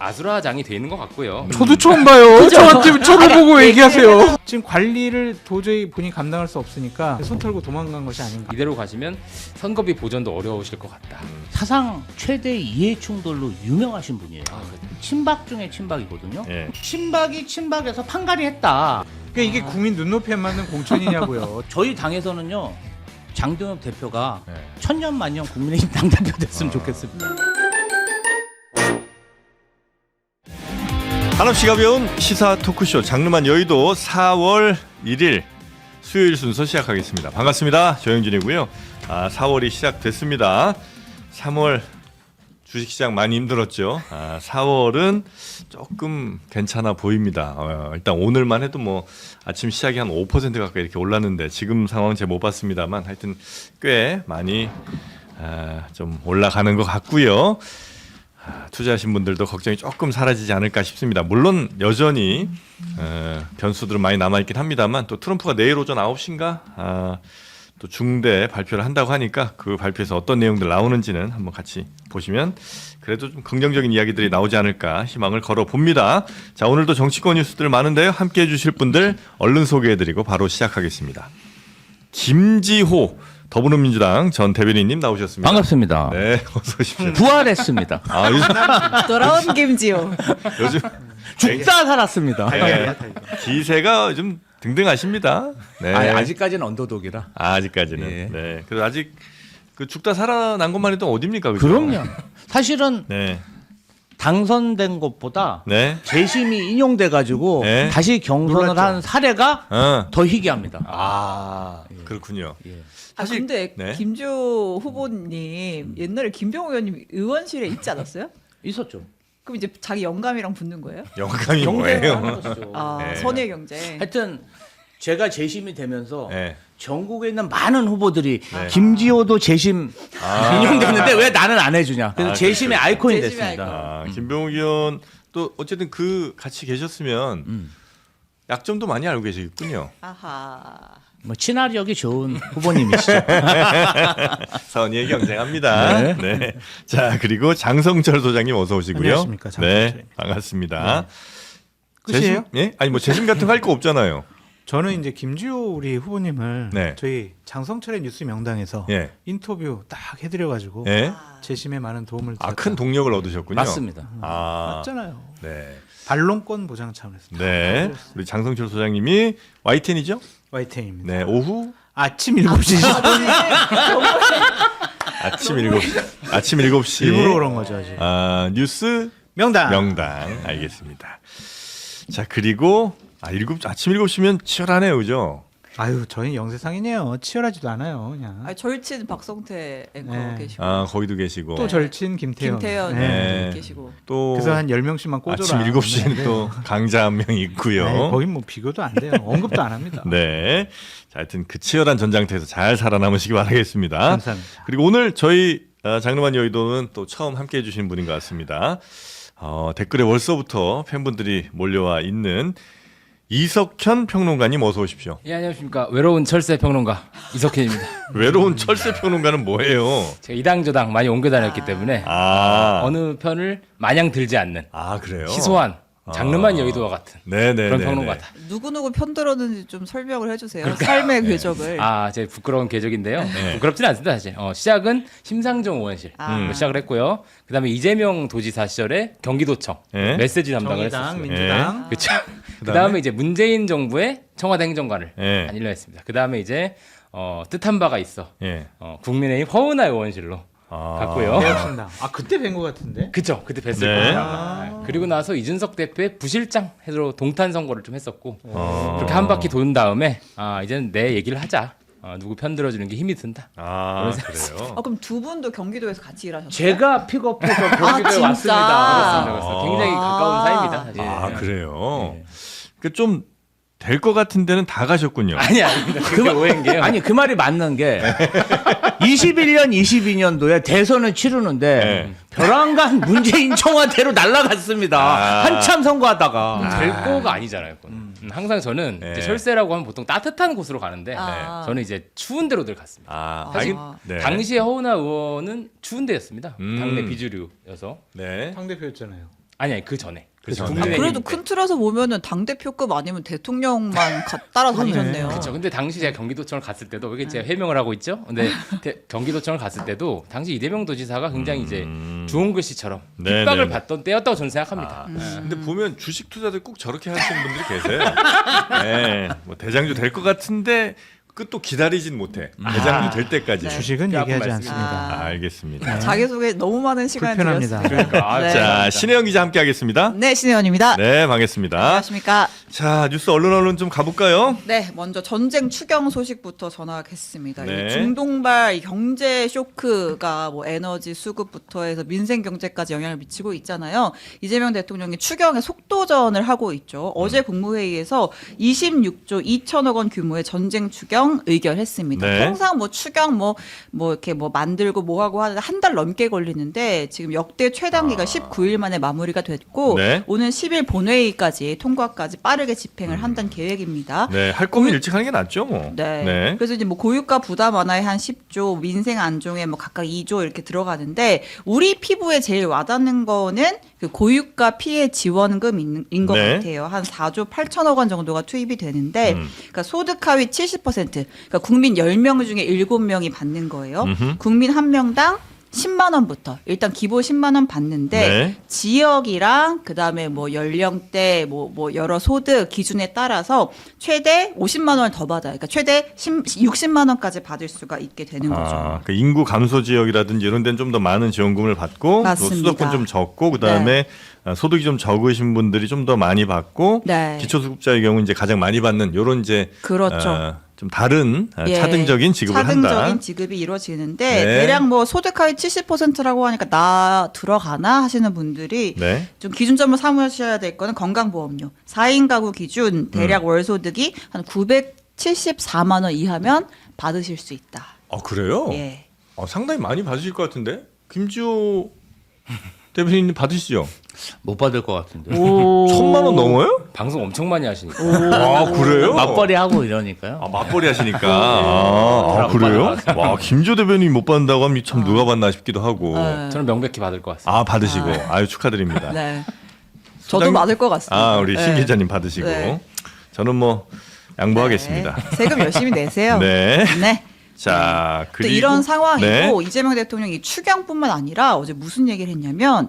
아수라장이 돼 있는 것 같고요. 저도 처음 봐요. 저한테 저를 보고 얘기하세요. 지금 관리를 도저히 본인이 감당할 수 없으니까 손 털고 도망간 것이 아닌가. 이대로 가시면 선거비 보전도 어려우실 것 같다. 사상 최대 이해 충돌로 유명하신 분이에요. 그렇죠. 친박 중에 친박이거든요. 예. 친박이 친박에서 판가리 했다. 그러니까 이게 국민 눈높이에 맞는 공천이냐고요. 저희 당에서는요. 장동혁 대표가 네. 천년만년 국민의힘 당대표 됐으면 좋겠습니다. 한없이 가벼운 시사 토크쇼 장르만 여의도 4월 1일 수요일 순서 시작하겠습니다. 반갑습니다. 조영진이고요. 4월이 시작됐습니다. 3월 주식시장 많이 힘들었죠. 4월은 조금 괜찮아 보입니다. 일단 오늘만 해도 뭐 아침 시작이 한 5% 가까이 이렇게 올랐는데 지금 상황 제가 못 봤습니다만 하여튼 꽤 많이 좀 올라가는 것 같고요. 투자하신 분들도 걱정이 조금 사라지지 않을까 싶습니다. 물론 여전히 변수들은 많이 남아있긴 합니다만 또 트럼프가 내일 오전 9시인가 또 중대 발표를 한다고 하니까 그 발표에서 어떤 내용들 나오는지는 한번 같이 보시면 그래도 좀 긍정적인 이야기들이 나오지 않을까 희망을 걸어봅니다. 자, 오늘도 정치권 뉴스들 많은데요. 함께해 주실 분들 얼른 소개해드리고 바로 시작하겠습니다. 김지호 더불어민주당 전 대변인님 나오셨습니다. 반갑습니다. 네, 어서 오십시오. 부활했습니다. 돌아온 김지호. 요즘 죽다 살았습니다. 기세가 좀 등등하십니다. 네. 아직까지는 언더독이라. 아직까지는. 예. 네. 그래도 아직 그 죽다 살아난 것만 해도 어딥니까? 그죠? 그럼요. 사실은 네. 당선된 것보다 네. 재심이 인용돼가지고 네. 다시 경선을 놀랐죠. 한 사례가 더 희귀합니다. 그렇군요. 예. 사실- 근데 네. 김지호 후보님 옛날에 김병호 의원님 의원실에 있지 않았어요? 있었죠. 그럼 이제 자기 영감이랑 붙는 거예요? 영감이 경쟁을 뭐예요? 하는 것이죠. 네. 선의 경쟁. 하여튼 제가 재심이 되면서 네. 전국에 있는 많은 후보들이 네. 김지호도 재심 인용됐는데 왜 나는 안 해주냐. 그래서 재심의 아이콘이 재심의 됐습니다. 김병욱 의원 또 어쨌든 그 같이 계셨으면 약점도 많이 알고 계시겠군요. 아하. 뭐 친화력이 좋은 후보님이시죠. 선의의 경쟁합니다. 네. 네. 자, 그리고 장성철 소장님 어서 오시고요. 안녕하십니까, 장성철입니다. 네, 반갑습니다. 끝이에요? 재심? 예? 아니 뭐 재심 같은 거 할 거 없잖아요. 저는 이제 김지호 우리 후보님을 네. 저희 장성철의 뉴스 명당에서 예. 인터뷰 딱 해드려가지고 예. 재심에 많은 도움을 드렸다. 큰 동력을 얻으셨군요. 맞습니다. 맞잖아요. 네. 반론권 보장 차원에서. 네. 우리 장성철 소장님이 YTN이죠? YTN입니다. 네. 오후 아침 7시. 아침 7시. 아침 7시. 일부러 그런 거죠, 아직. 뉴스 명당. 명당. 알겠습니다. 자, 그리고 아침 7시면 치열하네요. 그죠? 아유, 저희 영세상이네요. 치열하지도 않아요, 그냥. 절친 박성태 앵커 네. 계시고 거기도 계시고. 또 절친 김태현. 김태현 네. 계시고. 또 그래서 한 10명씩만 꽂아라. 아침 7시에는 또 강자 한 명 있고요. 거긴 뭐 비교도 안 돼요. 언급도 안 합니다. 네. 자, 하여튼 그 치열한 전장터에서 잘 살아남으시기 바라겠습니다. 감사합니다. 그리고 오늘 저희 장르만 여의도는 또 처음 함께해 주신 분인 것 같습니다. 댓글에 벌써부터 팬분들이 몰려와 있는 이석현 평론가님 어서 오십시오. 예, 안녕하십니까. 외로운 철새 평론가 이석현입니다. 외로운 철새 평론가는 뭐예요? 제가 이당저당 많이 옮겨 다녔기 때문에 어느 편을 마냥 들지 않는 그래요? 희소한 장르만 여의도와 같은 네네. 그런 평론가다. 누구누구 편들었는지 좀 설명을 해주세요. 삶의 궤적을. 제 부끄러운 궤적인데요. 네. 부끄럽지는 않습니다, 사실. 시작은 심상정 의원실 시작을 했고요. 그다음에 이재명 도지사 시절에 경기도청 네. 메시지 담당을 정의당, 했었어요. 민주당. 그렇죠. 그다음에 이제 문재인 정부의 청와대 행정관을 네. 한 1년 했습니다. 그다음에 이제 뜻한 바가 있어. 예. 국민의힘 허은하 의원실로 갔고요. 대혁신당. 그때 뵌 것 같은데? 그쵸, 그때 뵀을 네. 거예요. 그리고 나서 이준석 대표의 부실장 해서 동탄 선거를 좀 했었고 그렇게 한 바퀴 돈 다음에 이제는 내 얘기를 하자. 누구 편 들어주는 게 힘이 든다. 그래요? 그럼 두 분도 경기도에서 같이 일하셨어요? 제가 픽업해서 경기도에 진짜? 왔습니다. 그렇습니다. 굉장히 가까운 사이입니다. 사실. 그래요? 좀 될 것 같은 데는 다 가셨군요. 아닙니다. 그게 오해인 게요. 아니 그 말이 맞는 게 21년, 22년도에 대선을 치르는데 네. 벼랑간 문재인 청와대로 날아갔습니다. 한참 선거하다가. 될 거가 아니잖아요. 그건. 항상 저는 네. 이제 철새라고 하면 보통 따뜻한 곳으로 가는데 저는 이제 추운 데로들 갔습니다. 사실 네. 당시에 허은하 의원은 추운 데였습니다. 음. 당내 비주류여서. 네. 당대표였잖아요. 아니 그 전에. 그래서 전에. 국민의힘 그래도 때. 큰 틀에서 보면은 당 대표급 아니면 대통령만 따라다니셨네요. 그렇죠. 근데 당시 제가 경기도청을 갔을 때도 여기 제가 해명을 하고 있죠. 근데 경기도청을 갔을 때도 당시 이재명 도지사가 굉장히 이제 주홍 글씨처럼 네, 핍박을 네. 받던 때였다고 저는 생각합니다. 근데 보면 주식 투자들 꼭 저렇게 하시는 분들이 계세요. 네, 뭐 대장주 될 것 같은데 끝도 기다리진 못해. 대장주 될 때까지. 네. 주식은 뼈 아픈 얘기하지 말씀이. 않습니다. 알겠습니다. 자기소개 너무 많은 시간을 불편합니다. 드렸습니다. 그러니까 아, 네. 자, 신혜영 기자 함께 하겠습니다. 네, 신혜원입니다. 네, 반갑습니다. 안녕하십니까. 자, 뉴스 얼른 좀 가볼까요? 네, 먼저 전쟁 추경 소식부터 전하겠습니다. 네. 이 중동발 경제 쇼크가 뭐 에너지 수급부터 해서 민생 경제까지 영향을 미치고 있잖아요. 이재명 대통령이 추경의 속도전을 하고 있죠. 어제 국무회의에서 26조 2천억 원 규모의 전쟁 추경 의결했습니다. 네. 통상 뭐 추경 뭐 이렇게 뭐 만들고 뭐 하고 하는데 한 달 넘게 걸리는데 지금 역대 최단기가 19일 만에 마무리가 됐고 네. 오는 10일 본회의까지 통과까지 빠르게 집행을 한다는 계획입니다. 네, 할 거면 일찍 하는 게 낫죠, 뭐. 네. 그래서 이제 뭐 고유가 부담 완화에 한 10조, 민생 안정에 뭐 각각 2조 이렇게 들어가는데 우리 피부에 제일 와닿는 거는 그 고유가 피해 지원금인 것 네. 같아요. 한 4조 8천억 원 정도가 투입이 되는데 그러니까 소득 하위 70%, 그러니까 국민 10명 중에 7명이 받는 거예요. 국민 한 명당 10만 원부터 일단 기본 10만 원 받는데 네. 지역이랑 그다음에 뭐 연령대 뭐 여러 소득 기준에 따라서 최대 50만 원을 더 받아요. 그러니까 최대 60만 원까지 받을 수가 있게 되는 거죠. 아, 그 인구 감소 지역이라든지 이런 데는 좀 더 많은 지원금을 받고 또 맞습니다. 수도권 좀 적고 그다음에 소득이 좀 적으신 분들이 좀 더 많이 받고 네. 기초수급자의 경우 이제 가장 많이 받는 요런 이제 그렇죠. 좀 다른 예, 차등적인 지급을 차등적인 한다. 지급이 이루어지는데 네. 대략 뭐 소득 하위 70%라고 하니까 나 들어가나 하시는 분들이 네. 좀 기준점을 삼으셔야 될 거는 건강보험료. 4인 가구 기준 대략 월 소득이 한 974만 원 이하면 받으실 수 있다. 아, 그래요? 예. 상당히 많이 받으실 것 같은데. 김지호 대표님 받으시죠? 못 받을 것 같은데. 1,000만 원 넘어요? 방송 엄청 많이 하시니까. 아, 그래요? 맞벌이 하고 이러니까요. 아, 맞벌이 하시니까. 아, 그래요? 와, 김지호 대표님 못 받는다고 하면 참 누가 받나 싶기도 하고. 저는 명백히 받을 것 같습니다. 아, 받으시고. 아유, 축하드립니다. 네. 저도 소장님- 받을 것 같습니다. 아, 우리 신 네. 기자님 받으시고. 네. 저는 뭐 양보하겠습니다. 네. 세금 열심히 내세요. 네. 네. 자, 또 그리고 이런 상황이고 네. 이재명 대통령이 추경뿐만 아니라 어제 무슨 얘기를 했냐면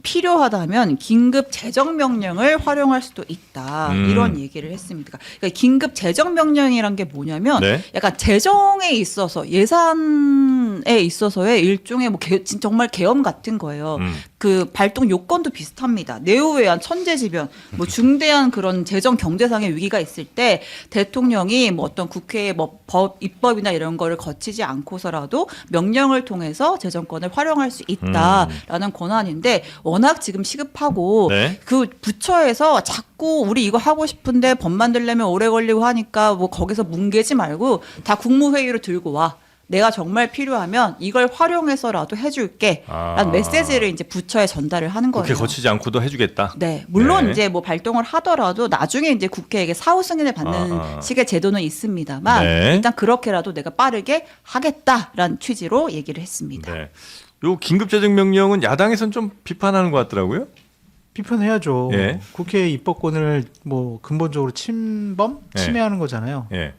필요하다면 긴급 재정 명령을 활용할 수도 있다. 이런 얘기를 했습니다. 그러니까 긴급 재정 명령이란 게 뭐냐면 네. 약간 재정에 있어서 예산에 있어서의 일종의 뭐 정말 계엄 같은 거예요. 그 발동 요건도 비슷합니다. 내후외환, 천재지변, 뭐 중대한 그런 재정 경제상의 위기가 있을 때 대통령이 뭐 어떤 국회의 뭐 법 입법이나 이런 거를 거치지 않고서라도 명령을 통해서 재정권을 활용할 수 있다라는 권한인데 워낙 지금 시급하고 네. 그 부처에서 자꾸 우리 이거 하고 싶은데 법 만들려면 오래 걸리고 하니까 뭐 거기서 뭉개지 말고 다 국무회의로 들고 와. 내가 정말 필요하면 이걸 활용해서라도 해줄게. 라는 메시지를 이제 부처에 전달을 하는 거예요. 국회 거치지 않고도 해주겠다. 네, 물론 네. 이제 뭐 발동을 하더라도 나중에 이제 국회에게 사후 승인을 받는 식의 제도는 있습니다만 네. 일단 그렇게라도 내가 빠르게 하겠다라는 취지로 얘기를 했습니다. 네. 요 긴급재정명령은 야당에서는 좀 비판하는 것 같더라고요. 비판해야죠. 예. 국회 입법권을 뭐 근본적으로 침해하는 거잖아요. 예.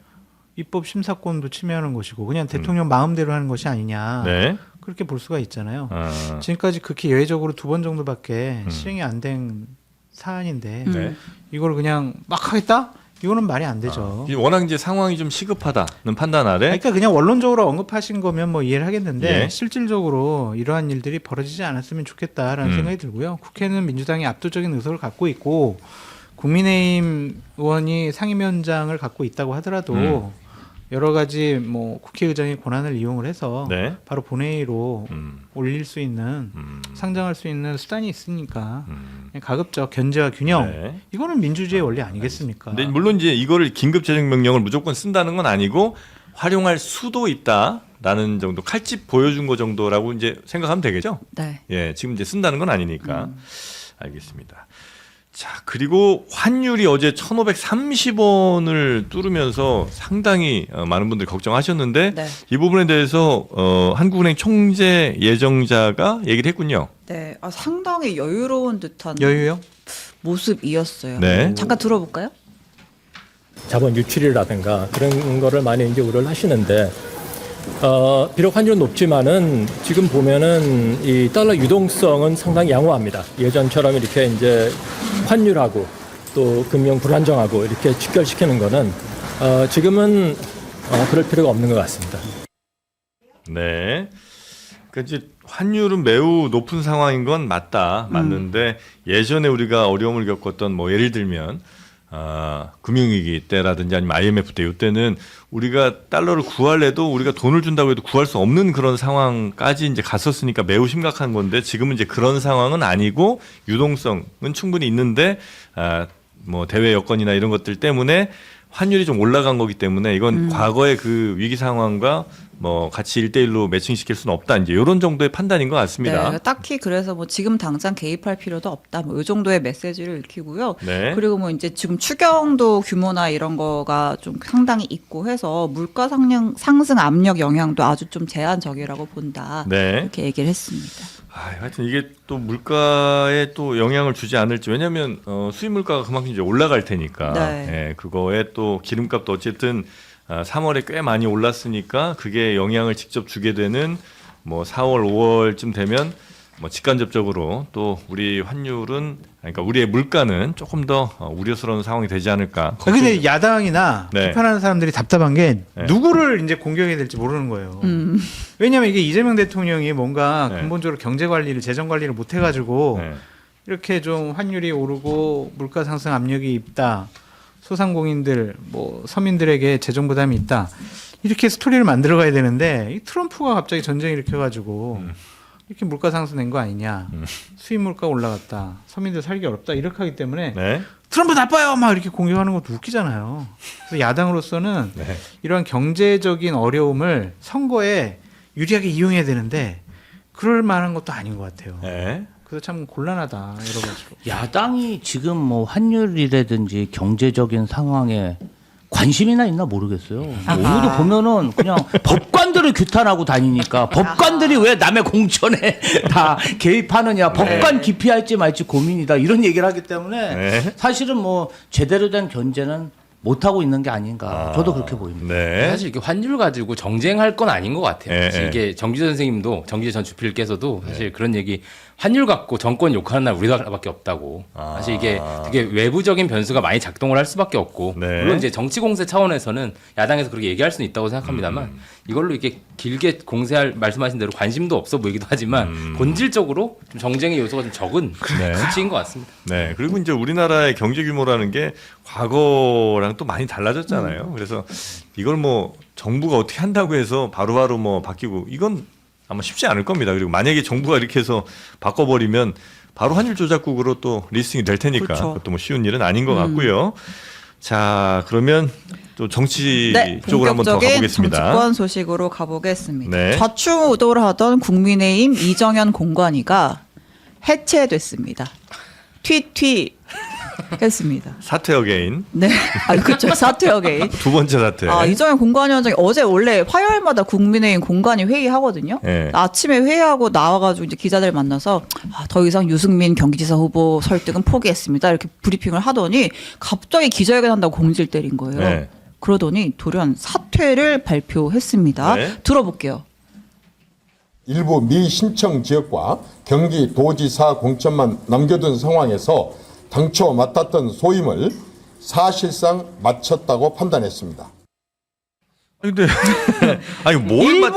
입법 심사권도 침해하는 것이고 그냥 대통령 마음대로 하는 것이 아니냐. 네. 그렇게 볼 수가 있잖아요. 아, 지금까지 극히 예외적으로 2번 정도밖에 실행이 안 된 사안인데 네. 이걸 그냥 막 하겠다? 이거는 말이 안 되죠. 이게 워낙 이제 상황이 좀 시급하다는 판단 아래 그러니까 그냥 원론적으로 언급하신 거면 뭐 이해를 하겠는데 예. 실질적으로 이러한 일들이 벌어지지 않았으면 좋겠다라는 생각이 들고요. 국회는 민주당이 압도적인 의석을 갖고 있고 국민의힘 의원이 상임위원장을 갖고 있다고 하더라도 여러 가지 뭐 국회의장의 권한을 이용을 해서 네. 바로 본회의로 올릴 수 있는 상정할 수 있는 수단이 있으니까 그냥 가급적 견제와 균형 네. 이거는 민주주의의 원리 아니겠습니까? 근데 물론 이제 이거를 긴급재정명령을 무조건 쓴다는 건 아니고 활용할 수도 있다라는 정도 칼집 보여준 거 정도라고 이제 생각하면 되겠죠. 네. 예, 지금 이제 쓴다는 건 아니니까. 알겠습니다. 자, 그리고 환율이 어제 1,530원을 뚫으면서 상당히 많은 분들이 걱정하셨는데 네. 이 부분에 대해서 한국은행 총재 예정자가 얘기를 했군요. 네, 상당히 여유로운 듯한 여유요? 모습이었어요. 네. 잠깐 들어볼까요? 자본 유출이라든가 그런 거를 많이 이제 우려를 하시는데 비록 환율은 높지만은 지금 보면은 이 달러 유동성은 상당히 양호합니다. 예전처럼 이렇게 이제 환율하고 또 금융 불안정하고 이렇게 직결시키는 거는 지금은 그럴 필요가 없는 것 같습니다. 네. 그러니까 이제 환율은 매우 높은 상황인 건 맞는데 예전에 우리가 어려움을 겪었던 뭐 예를 들면 금융위기 때라든지 아니면 IMF 때 이때는 우리가 달러를 구할래도 우리가 돈을 준다고 해도 구할 수 없는 그런 상황까지 이제 갔었으니까 매우 심각한 건데 지금은 이제 그런 상황은 아니고 유동성은 충분히 있는데 뭐 대외 여건이나 이런 것들 때문에 환율이 좀 올라간 거기 때문에 이건 과거의 그 위기 상황과 뭐 같이 1대1로 매칭시킬 수는 없다. 이제 이런 정도의 판단인 것 같습니다. 네, 딱히 그래서 뭐 지금 당장 개입할 필요도 없다. 뭐 이 정도의 메시지를 읽히고요. 네. 그리고 뭐 이제 지금 추경도 규모나 이런 거가 좀 상당히 있고 해서 물가 상승 압력 영향도 아주 좀 제한적이라고 본다. 네. 이렇게 얘기를 했습니다. 하여튼 이게 또 물가에 또 영향을 주지 않을지 왜냐하면 수입 물가가 그만큼 이제 올라갈 테니까 네. 예, 그거에 또 기름값도 어쨌든 3월에 꽤 많이 올랐으니까 그게 영향을 직접 주게 되는 뭐 4월, 5월쯤 되면 뭐 직간접적으로 또 우리 환율은 그러니까 우리의 물가는 조금 더 우려스러운 상황이 되지 않을까. 근데 야당이나 네. 비판하는 사람들이 답답한 게 네. 누구를 이제 공격해야 될지 모르는 거예요. 왜냐하면 이게 이재명 대통령이 뭔가 네. 근본적으로 경제 관리를 재정 관리를 못 해가지고 네. 이렇게 좀 환율이 오르고 물가 상승 압력이 있다. 소상공인들 뭐 서민들에게 재정 부담이 있다. 이렇게 스토리를 만들어 가야 되는데 이 트럼프가 갑자기 전쟁 일으켜가지고 이렇게 물가 상승 낸 거 아니냐. 수입 물가 올라갔다. 서민들 살기 어렵다. 이렇게 하기 때문에 네. 트럼프 나빠요 막 이렇게 공격하는 것도 웃기잖아요. 그래서 야당으로서는 네. 이러한 경제적인 어려움을 선거에 유리하게 이용해야 되는데 그럴 만한 것도 아닌 것 같아요. 네. 그래서 참 곤란하다 여러 가지로. 야당이 지금 뭐 환율이라든지 경제적인 상황에 관심이나 있나 모르겠어요. 오늘도 보면은 그냥 법관들을 규탄하고 다니니까 법관들이 왜 남의 공천에 다 개입하느냐, 법관 기피할지 말지 고민이다 이런 얘기를 하기 때문에 네. 사실은 뭐 제대로 된 견제는 못 하고 있는 게 아닌가. 저도 그렇게 보입니다. 네. 사실 이게 환율 가지고 정쟁할 건 아닌 것 같아요. 예, 사실 예. 이게 정기재 선생님도 정기재 전 주필께서도 사실 그런 얘기 환율 갖고 정권 욕하는 날 우리나라밖에 없다고. 사실 이게 되게 외부적인 변수가 많이 작동을 할 수밖에 없고 네. 물론 이제 정치 공세 차원에서는 야당에서 그렇게 얘기할 수는 있다고 생각합니다만 이걸로 이렇게 길게 공세할 말씀하신 대로 관심도 없어 보이기도 하지만 본질적으로 좀 정쟁의 요소가 좀 적은 네. 수치인 것 같습니다. 네. 그리고 이제 우리나라의 경제 규모라는 게 과거랑 또 많이 달라졌잖아요. 그래서 이걸 뭐 정부가 어떻게 한다고 해서 바로바로 뭐 바뀌고 이건 아마 쉽지 않을 겁니다. 그리고 만약에 정부가 이렇게 해서 바꿔버리면 바로 환율 조작국으로 또 리스팅이 될 테니까 그렇죠. 그것도 뭐 쉬운 일은 아닌 것 같고요. 자, 그러면 또 정치 네, 쪽으로 한번 더 본격적인 가보겠습니다. 정치권 소식으로 가보겠습니다. 네. 좌충우돌 하던 국민의힘 이정현 공관위가 해체됐습니다. 튀튀 했습니다. 사퇴 어게인 네, 그렇죠. 사퇴어게인. 두 번째 사퇴. 이정현 공관위원장이 어제 원래 화요일마다 국민의힘 공관위 회의하거든요. 네. 아침에 회의하고 나와가지고 이제 기자들 만나서 더 이상 유승민 경기지사 후보 설득은 포기했습니다. 이렇게 브리핑을 하더니 갑자기 기자회견 한다고 공지를 때린 거예요. 네. 그러더니 돌연 사퇴를 발표했습니다. 네. 들어볼게요. 일부 미신청 지역과 경기도지사 공천만 남겨둔 상황에서 당초 맡았던 소임을 사실상 마쳤다고 판단했습니다. 근데 아니 뭘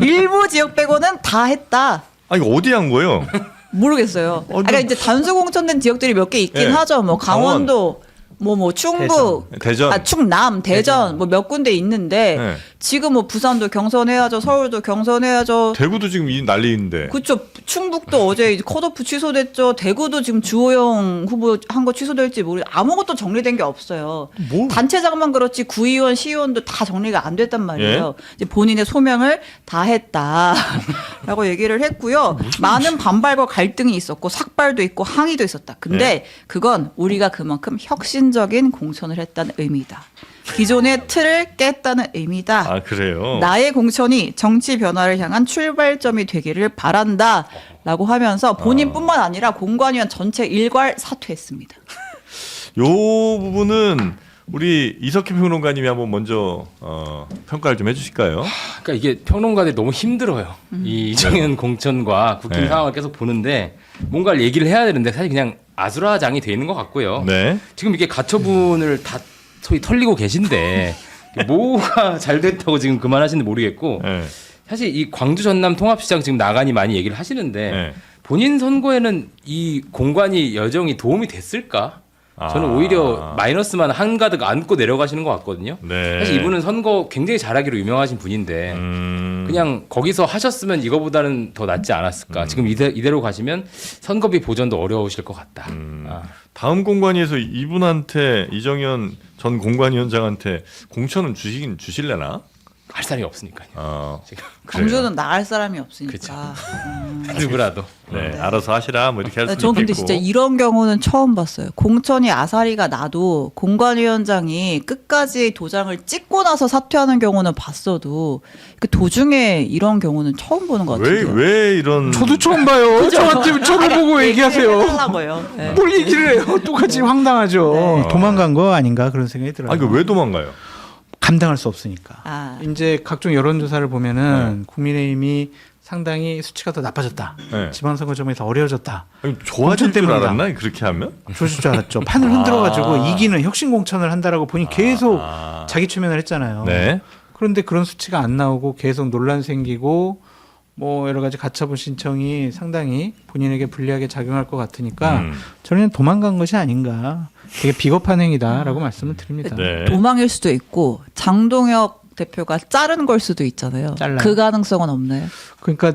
일부 지역 빼고는 다 했다. 아니 어디 한 거예요? 모르겠어요. 그러니까 이제 단수 공천된 지역들이 몇 개 있긴 네. 하죠. 뭐 강원도, 뭐 충북, 대전. 충남, 대전 뭐 몇 군데 있는데 네. 지금 뭐 부산도 경선해야죠, 서울도 경선해야죠. 대구도 지금 이 난리인데. 그렇죠. 충북도 어제 이제 컷오프 취소됐죠. 대구도 지금 주호영 후보 한 거 취소될지 아무것도 정리된 게 없어요. 단체장만 그렇지 구의원, 시의원도 다 정리가 안 됐단 말이에요. 이제 본인의 소명을 다 했다라고 얘기를 했고요. 많은 반발과 갈등이 있었고 삭발도 있고 항의도 있었다. 근데 그건 우리가 그만큼 혁신적인 공천을 했다는 의미다. 기존의 틀을 깼다는 의미다. 아 그래요. 나의 공천이 정치 변화를 향한 출발점이 되기를 바란다. 라고 하면서 본인뿐만 아니라 공관위원 전체 일괄 사퇴했습니다. 요 부분은 우리 이석희 평론가님이 한번 먼저 평가를 좀 해주실까요? 그러니까 이게 평론가들이 너무 힘들어요. 이 이정현 공천과 국힘 네. 상황을 계속 보는데 뭔가를 얘기를 해야 되는데 사실 그냥 아수라장이 돼 있는 것 같고요. 네. 지금 이게 가처분을 다 소위 털리고 계신데 뭐가 잘 됐다고 지금 그만하시는지 모르겠고 네. 사실 이 광주 전남 통합시장 지금 나간이 많이 얘기를 하시는데 네. 본인 선거에는 이 공관위 여정이 도움이 됐을까? 저는 오히려 마이너스만 한가득 안고 내려가시는 것 같거든요. 네. 사실 이분은 선거 굉장히 잘하기로 유명하신 분인데 그냥 거기서 하셨으면 이거보다는 더 낫지 않았을까. 지금 이대로 가시면 선거비 보전도 어려우실 것 같다. 다음 공관위에서 이분한테 이정현 전 공관위원장한테 공천은 주실래나? 할 사람이 없으니까요. 지금. 광주는 나갈 사람이 그쵸. 없으니까. 누구라도. 네, 알아서 하시라 뭐 이렇게 할 수도 저는 있겠고. 근데 진짜 이런 경우는 처음 봤어요. 공천이 아사리가 나도 공관위원장이 끝까지 도장을 찍고 나서 사퇴하는 경우는 봤어도 그 도중에 이런 경우는 처음 보는 것 같아요. 왜 이런 저도 처음 봐요. 저한테 저를 보고 얘기하세요. 해달라고요. 네. 뭘 얘기를 해요? 똑같이 황당하죠. 네. 도망간 거 아닌가 그런 생각이 들어요. 아니 왜 도망가요? 감당할 수 없으니까. 아. 이제 각종 여론조사를 보면은 국민의힘이 상당히 수치가 더 나빠졌다. 네. 지방선거점에서 어려워졌다. 아니, 좋아질 줄 때문이다. 알았나 그렇게 하면? 조질 줄 알았죠. 판을 흔들어가지고 이기는 혁신공천을 한다라고 본인 계속 자기 최면을 했잖아요. 네. 그런데 그런 수치가 안 나오고 계속 논란 생기고 뭐 여러 가지 가처분 신청이 상당히 본인에게 불리하게 작용할 것 같으니까 저는 도망간 것이 아닌가. 되게 비겁한 행위다라고 말씀을 드립니다. 네. 도망일 수도 있고 장동혁 대표가 자른 걸 수도 있잖아요. 잘라요. 그 가능성은 없나요? 그러니까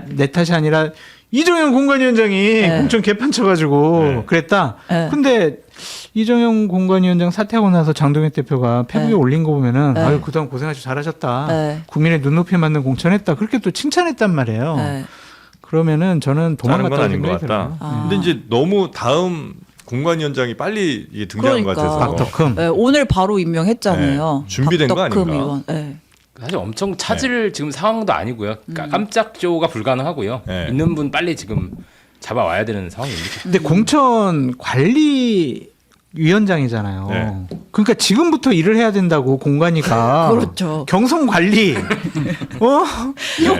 내 탓이 아니라 이정현 공관위원장이 네. 공천 개판 쳐가지고 네. 그랬다. 네. 근데 이정현 공관위원장 사퇴하고 나서 장동혁 대표가 페북에 네. 올린 거 보면은 네. 아유 그동안 고생하시고 잘하셨다. 네. 국민의 눈높이에 맞는 공천했다. 그렇게 또 칭찬했단 말이에요. 네. 그러면은 저는 자른 건 도망갔다고 아닌 것 생각이 같다. 들어요. 아. 근데 이제 너무 다음 공관위원장이 빨리 이게 등장한 것 그러니까. 같아서 박덕흠. 네, 오늘 바로 임명했잖아요. 네. 준비된 거 박덕흠 아닌가? 의원. 네. 사실 엄청 찾을 지금 상황도 아니고요. 깜짝 조가 불가능하고요. 네. 있는 분 빨리 지금 잡아와야 되는 상황입니다. 근데 공천 관리 위원장이잖아요. 네. 그러니까 지금부터 일을 해야 된다고 공관위가 그렇죠. 경선 관리 이거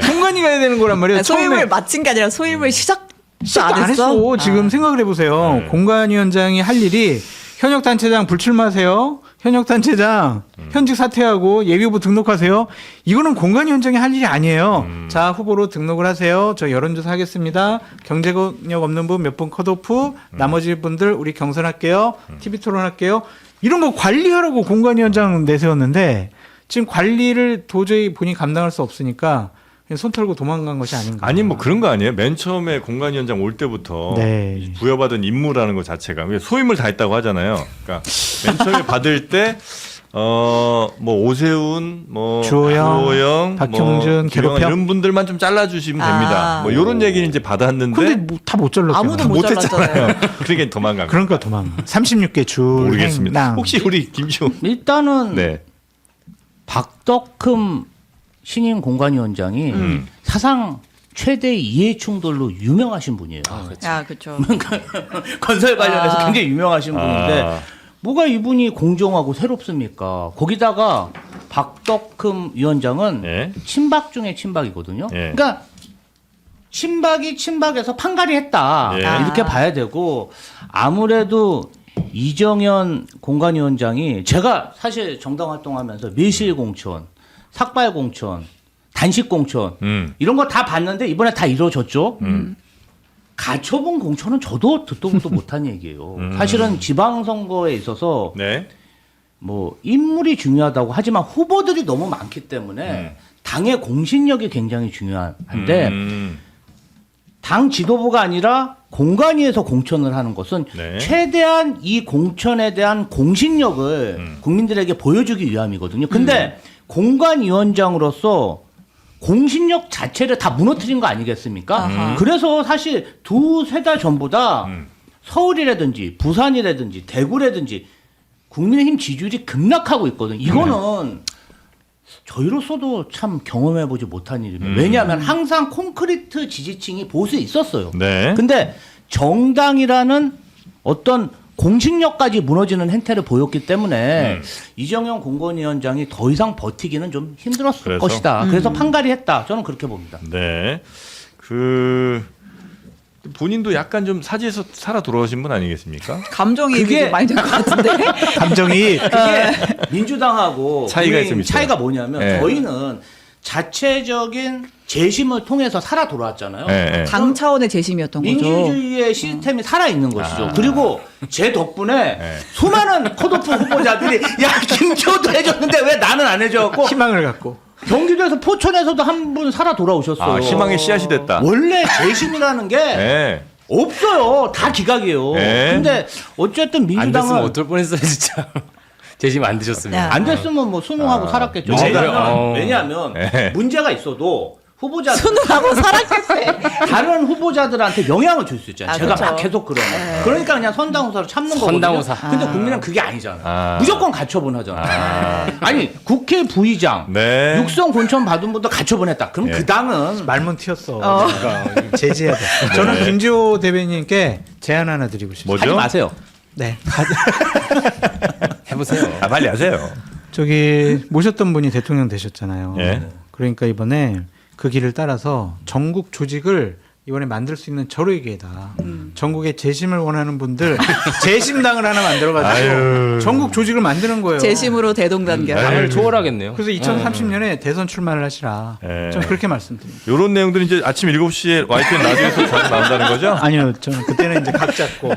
공관위가 해야 되는 거란 말이에요. 소임을 마친 게 아니라 소임을 시작도 시작도 안 했어. 지금 생각을 해보세요. 네. 공관위원장이 할 일이 현역 단체장 불출마하세요. 현역 단체장 현직 사퇴하고 예비후보 등록하세요. 이거는 공관위원장이 할 일이 아니에요. 자 후보로 등록을 하세요. 저 여론조사 하겠습니다. 경제력 없는 분 몇 분 컷오프. 나머지 분들 우리 경선할게요. TV 토론할게요. 이런 거 관리하라고 공관위원장 내세웠는데 지금 관리를 도저히 본인이 감당할 수 없으니까 그냥 손 털고 도망간 것이 아닌가. 아니 뭐 그런 거 아니에요? 맨 처음에 공관위원장 올 때부터 네. 부여받은 임무라는 것 자체가 소임을 다 했다고 하잖아요. 그러니까 맨 처음에 받을 때 뭐 오세훈, 뭐 주호영, 박형준, 뭐 괴롭혀? 이런 분들만 좀 잘라주시면 됩니다. 뭐 이런 얘기는 이제 받았는데 근데 뭐 다 못 잘랐잖아요. 아무도 못 잘랐잖아요. 그러니까 도망간 거. 그러니까 도망가. 36개 줄. 모르겠습니다. 행랑. 혹시 우리 김시호 일단은 네. 박덕흠 신임 공관위원장이 사상 최대 이해 충돌로 유명하신 분이에요. 야, 그렇죠. 건설 관련해서 굉장히 유명하신 분인데 아. 뭐가 이분이 공정하고 새롭습니까? 거기다가 박덕흠 위원장은 네. 친박 중에 친박이거든요. 네. 그러니까 친박이 친박에서 판가리 했다 네. 이렇게 봐야 되고 아무래도 이정현 공관위원장이 제가 사실 정당 활동하면서 매실 공천, 삭발 공천, 단식 공천 이런 거 다 봤는데 이번에 다 이루어졌죠. 가처분 공천은 저도 듣도 보도 못한 얘기예요. 사실은 지방선거에 있어서 네. 뭐 인물이 중요하다고 하지만 후보들이 너무 많기 때문에 당의 공신력이 굉장히 중요한데 당 지도부가 아니라 공관위에서 공천을 하는 것은 네. 최대한 이 공천에 대한 공신력을 국민들에게 보여주기 위함이거든요. 근데 공관위원장으로서 공신력 자체를 다 무너뜨린 거 아니겠습니까? 그래서 사실 두세 달 전보다 서울이라든지 부산이라든지 대구라든지 국민의힘 지지율이 급락하고 있거든요. 이거는 저희로서도 참 경험해보지 못한 일입니다. 왜냐하면 항상 콘크리트 지지층이 보수에 있었어요. 네. 근데 정당이라는 어떤 공식력까지 무너지는 행태를 보였기 때문에 이정현 공관위원장이 더 이상 버티기는 좀 힘들었을 그래서? 것이다. 그래서 판가리 했다. 저는 그렇게 봅니다. 네. 본인도 약간 좀 사지에서 살아 돌아오신 분 아니겠습니까? 감정이입이 그게- 좀 많이 될 것 같은데. 감정이 그게 민주당하고 차이가 국민의힘 좀 있어요. 차이가 뭐냐면 네. 저희는 자체적인 재심을 통해서 살아 돌아왔잖아요. 네. 당 차원의 재심이었던 거죠. 민주주의의 시스템이 살아 있는 것이죠. 그리고 제 덕분에 네. 수많은 컷오프 후보자들이 야 김치호도 해줬는데 왜 나는 안 해줘갖고 희망을 갖고. 경기도에서 포천에서도 한 분 살아 돌아오셨어요. 아, 희망의 씨앗이 됐다. 원래 재심이라는 게 네. 없어요. 다 기각이에요. 네. 근데 어쨌든 안 됐으면 민주당은 어떨 뻔했어요 진짜. 재심 안 드셨으면. 야. 안 됐으면 뭐 수능하고 살았겠죠. 아, 왜냐하면, 그래요? 왜냐하면 네. 문제가 있어도 후보자들 수능하고 살았겠어요. 다른 후보자들한테 영향을 줄 수 있잖아요. 아, 제가 그렇죠. 막 계속 그러면. 그러니까 그냥 선당후사로 참는 거거든요. 선당후사. 근데 국민은 그게 아니잖아. 아. 무조건 가처분 하잖아. 아니 국회 부의장 네. 육성 공천 받은 분도 가처분 했다. 그럼 예. 그 당은 말문 튀었어. 그러니까 제지해야 돼. 저는 김지호 대변인께 제안 하나 드리고 싶습니다. 하지 뭐죠? 마세요. 네. 해보세요. 아, 빨리 하세요. 저기 모셨던 분이 대통령 되셨잖아요. 예. 그러니까 이번에 그 길을 따라서 전국 조직을 이번에 만들 수 있는 절호의 기회다. 전국에 재심을 원하는 분들 재심당을 하나 만들어가지고 아유. 전국 조직을 만드는 거예요. 재심으로 대동단결. 당을 초월하겠네요. 그래서 2030년에 대선 출마를 하시라. 네. 저는 그렇게 말씀드립니다. 이런 내용들이 이제 아침 7시에 YTN 라디오에서 자주 나온다는 거죠? 아니요, 저는 그때는 이제 각 잡고.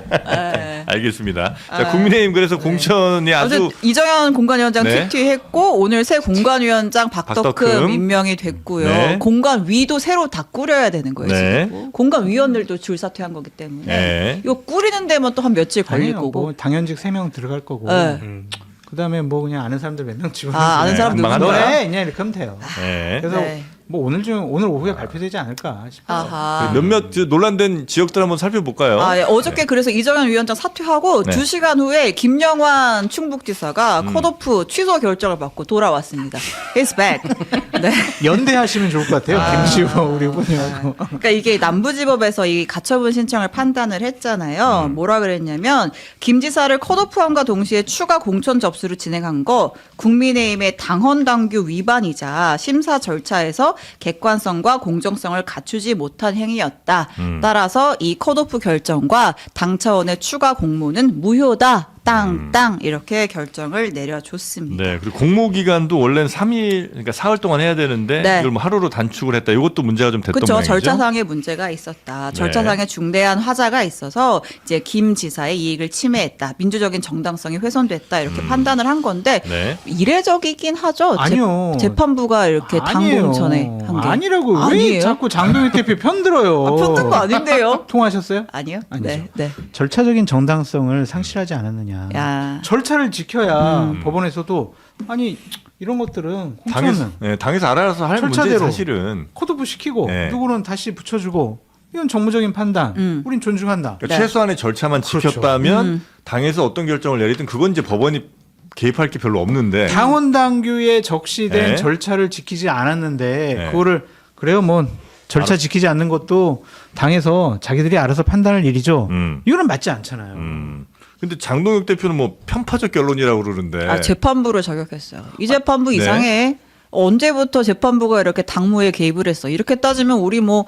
알겠습니다. 자, 국민의힘 그래서 공천이 아주 어쨌든 이정현 공관위원장 네. 퇴퇴했고 오늘 새 공관위원장 박덕흠 박덕흠. 임명이 됐고요. 네. 공관위도 새로 다 꾸려야 되는 거예요. 네. 지금. 공관위원들도 줄 사퇴한 거기 때문에 네. 이거 꾸리는 데만 또 한 며칠 걸릴 아니요, 거고. 뭐 당연직 3명 들어갈 거고. 네. 그다음에 뭐 그냥 아는 사람들 몇 명 집어넣으면 아, 아는 사람 금방 누구나. 한다. 너네 그냥 이렇게 하면 돼요. 네. 그래서 네. 뭐 오늘 오후에 발표되지 않을까 싶어요. 아하. 몇몇 논란된 지역들 한번 살펴볼까요? 아, 예. 어저께 그래서 이정현 위원장 사퇴하고 네. 2시간 후에 김영환 충북지사가 컷오프 취소 결정을 받고 돌아왔습니다. He's back. 네. 연대하시면 좋을 것 같아요. 김지호 우리 후보님하고. 그러니까 이게 남부지법에서 이 가처분 신청을 판단을 했잖아요. 뭐라 그랬냐면 김 지사를 컷오프함과 동시에 추가 공천 접수를 진행한 거 국민의힘의 당헌 당규 위반이자 심사 절차에서 객관성과 공정성을 갖추지 못한 행위였다. 따라서 이 컷오프 결정과 당 차원의 추가 공모는 무효다. 땅 이렇게 결정을 내려줬습니다. 네. 그리고 공모 기간도 원래는 3일, 그러니까 사흘 동안 해야 되는데 네. 이걸 뭐 하루로 단축을 했다. 이것도 문제가 좀 됐던 그렇죠. 모양이죠. 절차상의 문제가 있었다. 절차상의 중대한 화자가 있어서 이제 김 지사의 이익을 침해했다. 민주적인 정당성이 훼손됐다. 이렇게 판단을 한 건데 네. 이례적이긴 하죠. 아니요. 재판부가 이렇게 아니에요. 당공천에 한 게. 아니라고 왜 아니에요? 자꾸 장동희 대표 편들어요. 편든 거 아닌데요? 통화하셨어요? 아니요. 아니죠. 네. 네. 절차적인 정당성을 상실하지 않았느냐. 야. 절차를 지켜야 법원에서도 아니 이런 것들은 당에서, 공천은 당에서 알아서 할 문제 절차대로. 사실은. 코드부 시키고 네. 누구는 다시 붙여주고 이건 정무적인 판단. 우린 존중한다. 그러니까 네. 최소한의 절차만 그렇죠. 지켰다면 당에서 어떤 결정을 내리든 그건 이제 법원이 개입할 게 별로 없는데. 당원 당규에 적시된 네. 절차를 지키지 않았는데 네. 그거를 그래요 뭐 절차 지키지 않는 것도 당에서 자기들이 알아서 판단할 일이죠. 이거는 맞지 않잖아요. 근데 장동혁 대표는 뭐 편파적 결론이라고 그러는데. 아, 재판부를 저격했어요. 이 재판부 네. 이상해. 언제부터 재판부가 이렇게 당무에 개입을 했어? 이렇게 따지면 우리 뭐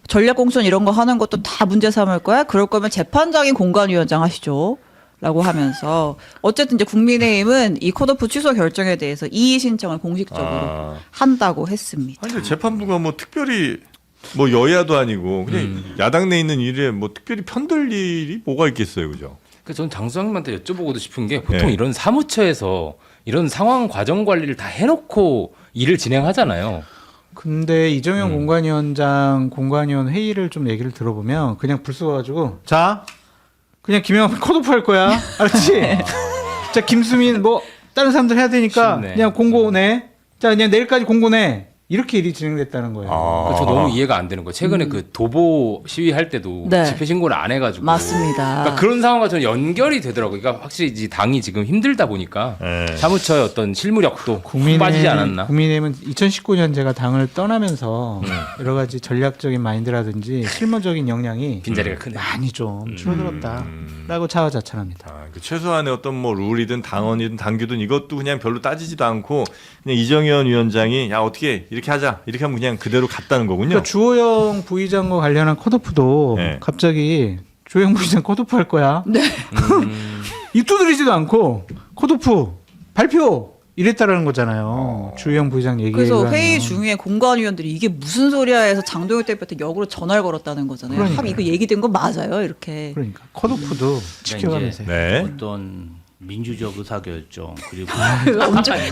전략공천 이런 거 하는 것도 다 문제 삼을 거야? 그럴 거면 재판장인 공관위원장 하시죠. 라고 하면서 어쨌든 이제 국민의힘은 이 컷오프 취소 결정에 대해서 이의 신청을 공식적으로 한다고 했습니다. 아니 근데 재판부가 뭐 특별히 뭐 여야도 아니고 그냥 야당 내 있는 일에 뭐 특별히 편들 일이 뭐가 있겠어요, 그죠? 저는 장수장님한테 여쭤보고도 싶은 게 보통 네. 이런 사무처에서 이런 상황 과정 관리를 다 해놓고 일을 진행하잖아요. 근데 이정현 공관위원 회의를 좀 얘기를 들어보면 그냥 불 쏘가지고 자 그냥 김영환 컷오프 할 거야 알았지? 자 김수민 뭐 다른 사람들 해야 되니까 쉽네. 그냥 공고 내. 자 그냥 내일까지 공고 내. 이렇게 일이 진행됐다는 거예요. 저 너무 이해가 안 되는 거예요. 최근에 그 도보 시위할 때도 네. 집회 신고를 안 해가지고 맞습니다. 그러니까 그런 상황과 저는 연결이 되더라고요. 그러니까 확실히 이제 당이 지금 힘들다 보니까 네. 사무처의 어떤 실무력도 빠지지 않았나. 국민의힘은 2019년 제가 당을 떠나면서 여러 가지 전략적인 마인드라든지 실무적인 역량이 빈자리가 크네. 많이 좀 줄어들었다라고 자화자찬합니다. 그 최소한의 어떤 뭐 룰이든 당원이든 당규든 이것도 그냥 별로 따지지도 않고 그냥 이정현 위원장이 야 어떻게 이렇게 하자 이렇게 하면 그냥 그대로 갔다는 거군요. 그러니까 주호영 부의장과 관련한 컷오프도 네. 갑자기 주호영 부의장 컷오프 할 거야. 네. 입 두드리지도 않고 컷오프 발표 이랬다라는 거잖아요. 주호영 부의장 얘기에 그래서 의하면. 회의 중에 공관위원들이 이게 무슨 소리야 해서 장동혁 대표한테 역으로 전화를 걸었다는 거잖아요. 그러니까요. 하면 이거 얘기된 거 맞아요, 이렇게. 그러니까 컷오프도 지켜가면서 해요. 네. 어떤 민주적 의사결정 그리고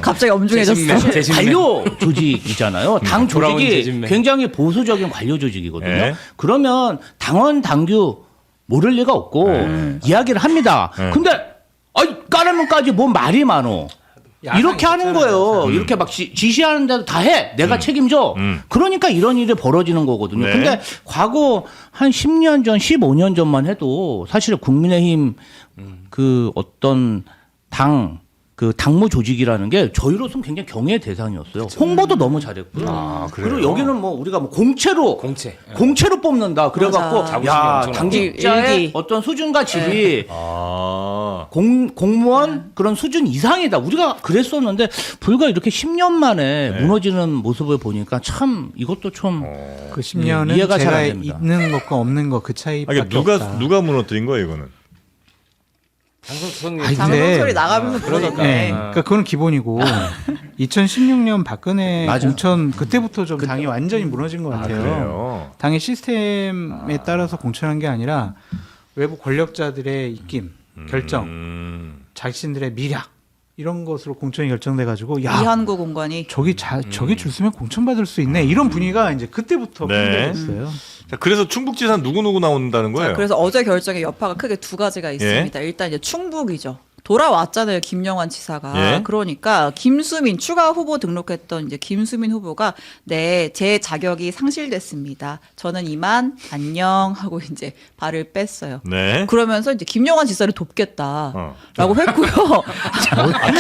갑자기 엄중해졌어. 재신매. 관료 조직이잖아요. 당 돌아온 조직이 재진매. 굉장히 보수적인 관료 조직이거든요. 네. 그러면 당원 당규 모를 리가 없고 이야기를 합니다. 네. 근데 까라면까지 뭔 말이 많어. 이렇게 하는 거예요. 이렇게 막 지시하는데도 다 해. 내가 책임져. 그러니까 이런 일이 벌어지는 거거든요. 네. 근데 과거 한 10년 전, 15년 전만 해도 사실 국민의힘 그 어떤 당무 조직이라는 게 저희로서는 굉장히 경외의 대상이었어요. 홍보도 너무 잘했고요. 그래요? 그리고 여기는 뭐 우리가 뭐 공채로 공채. 뽑는다. 그래갖고 맞아. 야 자부심이 당직자의 일기. 어떤 수준과 질이 아. 공무원 그런 수준 이상이다. 우리가 그랬었는데 불과 이렇게 10년 만에 무너지는 모습을 보니까 참 이것도 좀 그 10년은 이해가 잘안 제가 됩니다. 있는 것과 없는 것 그 차이밖에 아니, 그러니까 없다. 누가 무너뜨린 거예요 이거는? 장성수님 아니, 장동 근데- 소리 나가면서 그러니까. 그러니까. 네, 그러니까 그건 기본이고 2016년 박근혜 맞아. 공천 그때부터 좀 당이 완전히 무너진 것 같아요. 그래요. 당의 시스템에 따라서 공천한 게 아니라 외부 권력자들의 입김, 결정, 자신들의 미략 이런 것으로 공천이 결정돼 가지고 야 이한구 공관이 저기 줄 쓰면 공천 받을 수 있네 이런 분위기가 이제 그때부터 네. 생겼어요. 자, 그래서 충북지사 누구 나온다는 거예요? 자, 그래서 어제 결정에 여파가 크게 두 가지가 있습니다. 일단 이제 충북이죠. 돌아왔잖아요, 김영환 지사가. 예. 그러니까 김수민 추가 후보 등록했던 이제 김수민 후보가 네, 제 자격이 상실됐습니다. 저는 이만 안녕 하고 이제 발을 뺐어요. 네. 그러면서 이제 김영환 지사를 돕겠다라고 했고요.